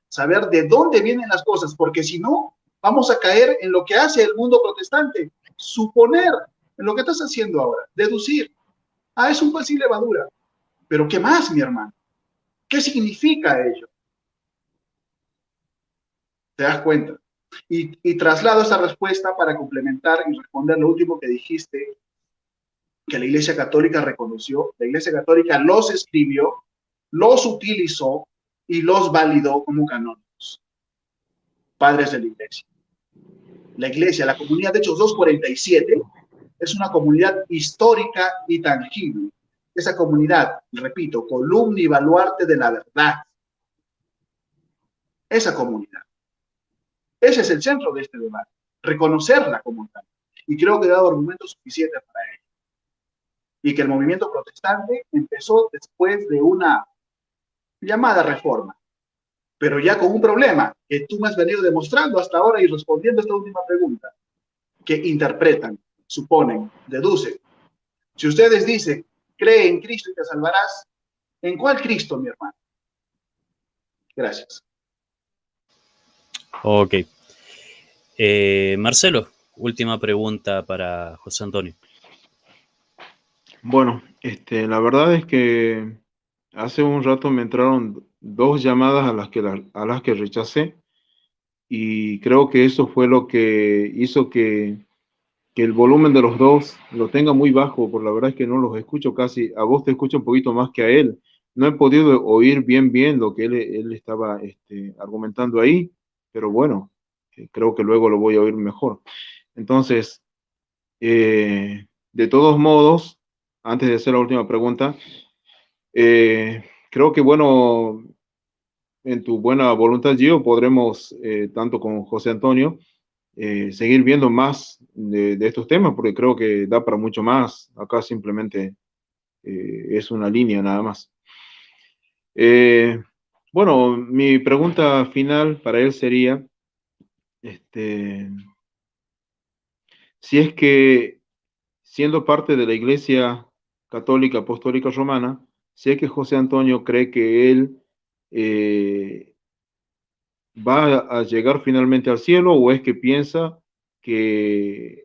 saber de dónde vienen las cosas, porque si no, vamos a caer en lo que hace el mundo protestante, suponer en lo que estás haciendo ahora, deducir. Ah, es un pan sin levadura. Pero ¿qué más, mi hermano? ¿Qué significa ello? ¿Te das cuenta? Y traslado esta respuesta para complementar y responder lo último que dijiste, que la Iglesia Católica reconoció. La Iglesia Católica los escribió, los utilizó y los validó como canónicos. Padres de la Iglesia. La Iglesia, la comunidad de Hechos 2:47, es una comunidad histórica y tangible. Esa comunidad, repito, columna y baluarte de la verdad. Esa comunidad. Ese es el centro de este debate, reconocerla como tal. Y creo que he dado argumentos suficientes para ello. Y que el movimiento protestante empezó después de una llamada reforma, pero ya con un problema que tú me has venido demostrando hasta ahora y respondiendo a esta última pregunta, que interpretan, suponen, deducen. Si ustedes dicen, cree en Cristo y te salvarás, ¿en cuál Cristo, mi hermano? Gracias. Ok. Marcelo, última pregunta para José Antonio. Bueno, la verdad es que hace un rato me entraron dos llamadas a las que rechacé y creo que eso fue lo que hizo que el volumen de los dos lo tenga muy bajo, por la verdad es que no los escucho casi, a vos te escucho un poquito más que a él. No he podido oír bien lo que él estaba argumentando ahí, pero bueno, creo que luego lo voy a oír mejor. Entonces, de todos modos, antes de hacer la última pregunta, creo que bueno, en tu buena voluntad, Gio, podremos, tanto con José Antonio, seguir viendo más de estos temas, porque creo que da para mucho más. Acá simplemente es una línea nada más. Bueno, mi pregunta final para él sería, si es que siendo parte de la Iglesia Católica Apostólica Romana, si es que José Antonio cree que él va a llegar finalmente al cielo o es que piensa que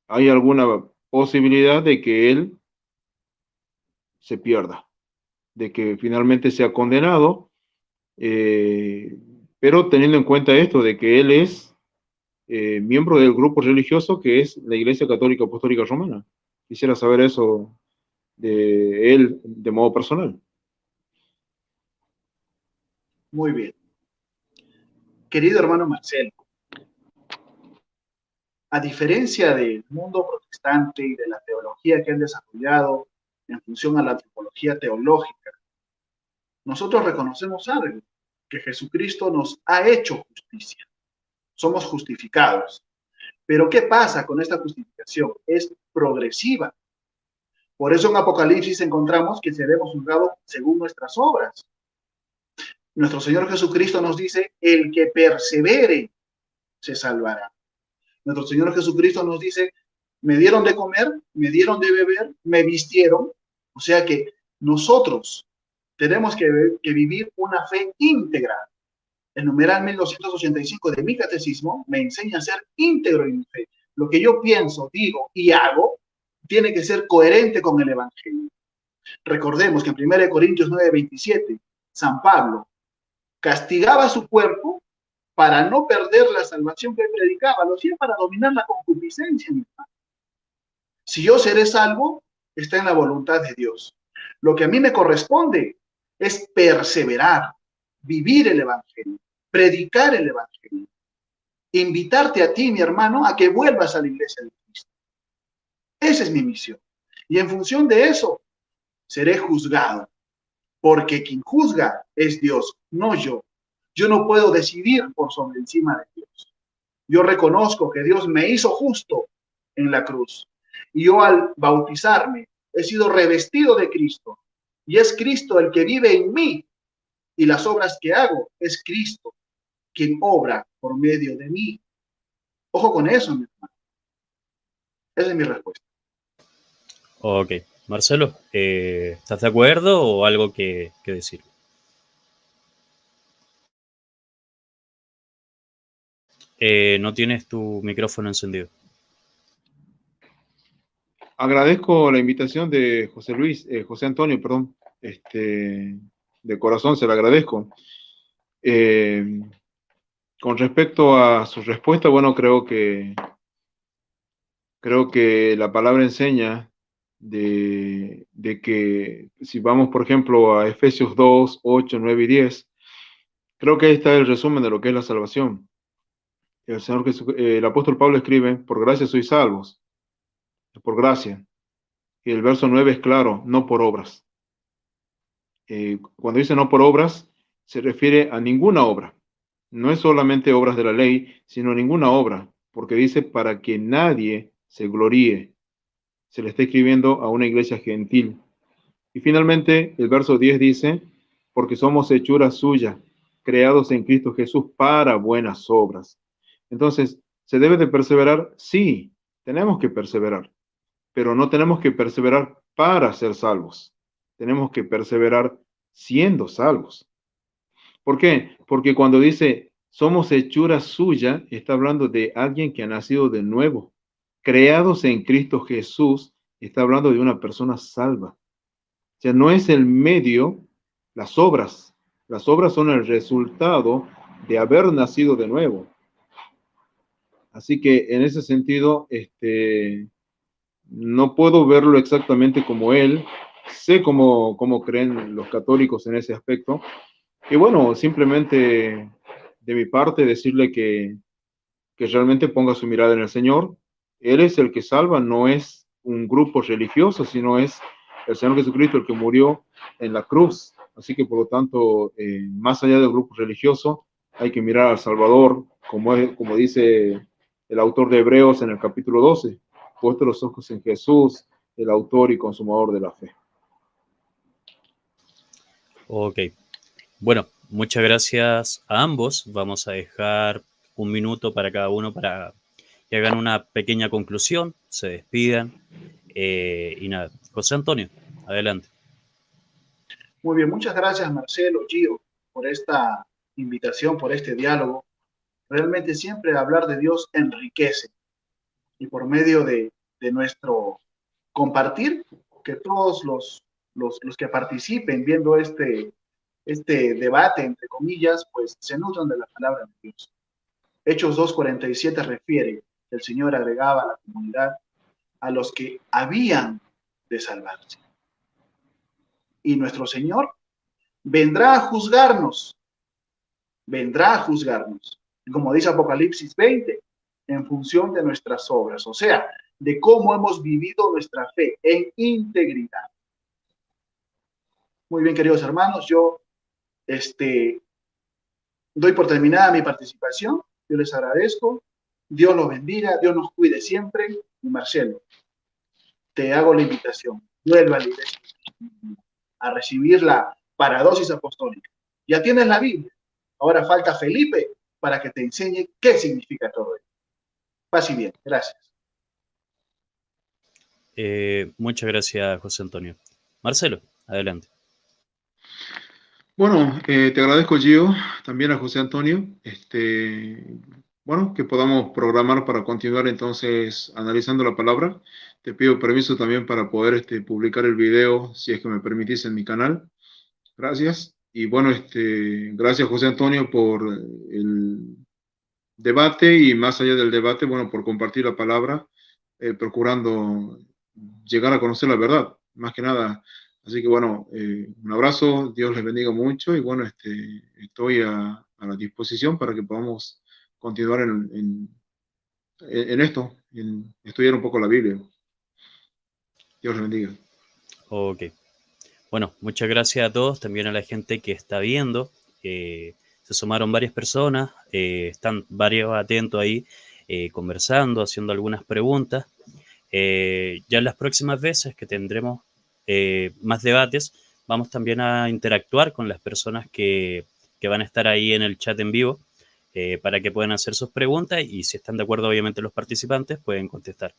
hay alguna posibilidad de que él se pierda, de que finalmente sea condenado, pero teniendo en cuenta esto de que él es miembro del grupo religioso que es la Iglesia Católica Apostólica Romana. Quisiera saber eso de él de modo personal. Muy bien. Querido hermano Marcelo, a diferencia del mundo protestante y de la teología que han desarrollado en función a la antropología teológica, nosotros reconocemos algo, que Jesucristo nos ha hecho justicia. Somos justificados. Pero ¿qué pasa con esta justificación? Es progresiva. Por eso en Apocalipsis encontramos que seremos juzgados según nuestras obras. Nuestro Señor Jesucristo nos dice, el que persevere se salvará. Nuestro Señor Jesucristo nos dice, me dieron de comer, me dieron de beber, me vistieron. O sea que nosotros tenemos que vivir una fe íntegra. El numeral 1285 de mi catecismo me enseña a ser íntegro en mi fe. Lo que yo pienso, digo y hago tiene que ser coherente con el Evangelio. Recordemos que en 1 Corintios 9:27, San Pablo castigaba su cuerpo para no perder la salvación que él predicaba, lo hacía para dominar la concupiscencia, mi hermano. Si yo seré salvo, está en la voluntad de Dios. Lo que a mí me corresponde es perseverar, vivir el Evangelio, predicar el Evangelio, invitarte a ti, mi hermano, a que vuelvas a la iglesia de Cristo. Esa es mi misión. Y en función de eso, seré juzgado, porque quien juzga es Dios, no yo. Yo no puedo decidir por sobre encima de Dios. Yo reconozco que Dios me hizo justo en la cruz. Y yo al bautizarme he sido revestido de Cristo. Y es Cristo el que vive en mí. Y las obras que hago es Cristo quien obra por medio de mí. Ojo con eso, mi hermano. Esa es mi respuesta. Ok. Marcelo, ¿estás de acuerdo o algo que decir? No tienes tu micrófono encendido. Agradezco la invitación de José Antonio, perdón, de corazón se la agradezco. Con respecto a su respuesta, bueno, creo que la palabra enseña de que si vamos, por ejemplo, a Efesios 2, 8, 9 y 10, creo que ahí está el resumen de lo que es la salvación. El apóstol Pablo escribe, por gracia sois salvos, por gracia. Y el verso 9 es claro, no por obras. Cuando dice no por obras, se refiere a ninguna obra. No es solamente obras de la ley, sino ninguna obra, porque dice para que nadie se gloríe. Se le está escribiendo a una iglesia gentil. Y finalmente, el verso 10 dice, porque somos hechura suya, creados en Cristo Jesús para buenas obras. Entonces, ¿se debe de perseverar? Sí, tenemos que perseverar, pero no tenemos que perseverar para ser salvos. Tenemos que perseverar siendo salvos. ¿Por qué? Porque cuando dice somos hechura suya, está hablando de alguien que ha nacido de nuevo. Creados en Cristo Jesús, está hablando de una persona salva. O sea, no es el medio, las obras. Las obras son el resultado de haber nacido de nuevo. Así que en ese sentido, no puedo verlo exactamente como él. Sé cómo creen los católicos en ese aspecto. Y bueno, simplemente de mi parte decirle que realmente ponga su mirada en el Señor. Él es el que salva, no es un grupo religioso, sino es el Señor Jesucristo el que murió en la cruz. Así que por lo tanto, más allá del grupo religioso, hay que mirar al Salvador, como dice el autor de Hebreos en el capítulo 12, puesto los ojos en Jesús, el autor y consumador de la fe. Ok. Bueno, muchas gracias a ambos. Vamos a dejar un minuto para cada uno para que hagan una pequeña conclusión, se despidan. Y nada, José Antonio, adelante. Muy bien, muchas gracias Marcelo, Gio, por esta invitación, por este diálogo. Realmente siempre hablar de Dios enriquece y por medio de nuestro compartir, que todos los que participen viendo este debate, entre comillas, pues se nutran de la palabra de Dios. Hechos 2:47 refiere que el Señor agregaba a la comunidad a los que habían de salvarse. Y nuestro Señor vendrá a juzgarnos, vendrá a juzgarnos, como dice Apocalipsis 20, en función de nuestras obras, o sea, de cómo hemos vivido nuestra fe en integridad. Muy bien, queridos hermanos, yo doy por terminada mi participación. Yo les agradezco. Dios los bendiga, Dios nos cuide siempre. Y Marcelo, te hago la invitación. Vuelva a la iglesia a recibir la paradosis apostólica. Ya tienes la Biblia. Ahora falta Felipe para que te enseñe qué significa todo esto. Paz y bien. Gracias. Muchas gracias, José Antonio. Marcelo, adelante. Bueno, te agradezco, Gio, también a José Antonio. Bueno, que podamos programar para continuar entonces analizando la palabra. Te pido permiso también para poder publicar el video, si es que me permitís, en mi canal. Gracias. Y bueno, gracias, José Antonio, por el debate y más allá del debate, bueno, por compartir la palabra, procurando llegar a conocer la verdad, más que nada. Así que bueno, un abrazo, Dios les bendiga mucho y bueno, estoy a la disposición para que podamos continuar en esto, en estudiar un poco la Biblia. Dios les bendiga. Ok. Bueno, muchas gracias a todos, también a la gente que está viendo. Se sumaron varias personas, están varios atentos ahí, conversando, haciendo algunas preguntas. Ya en las próximas veces que tendremos más debates, vamos también a interactuar con las personas que van a estar ahí en el chat en vivo, para que puedan hacer sus preguntas y si están de acuerdo, obviamente, los participantes pueden contestar.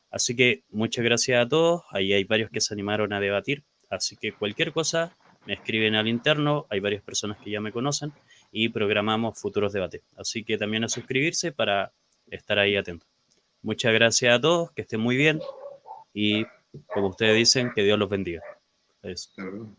Así que muchas gracias a todos. Ahí hay varios que se animaron a debatir. Así que cualquier cosa me escriben al interno. Hay varias personas que ya me conocen y programamos futuros debates. Así que también a suscribirse para estar ahí atentos. Muchas gracias a todos, que estén muy bien y como ustedes dicen, que Dios los bendiga. Eso. Claro.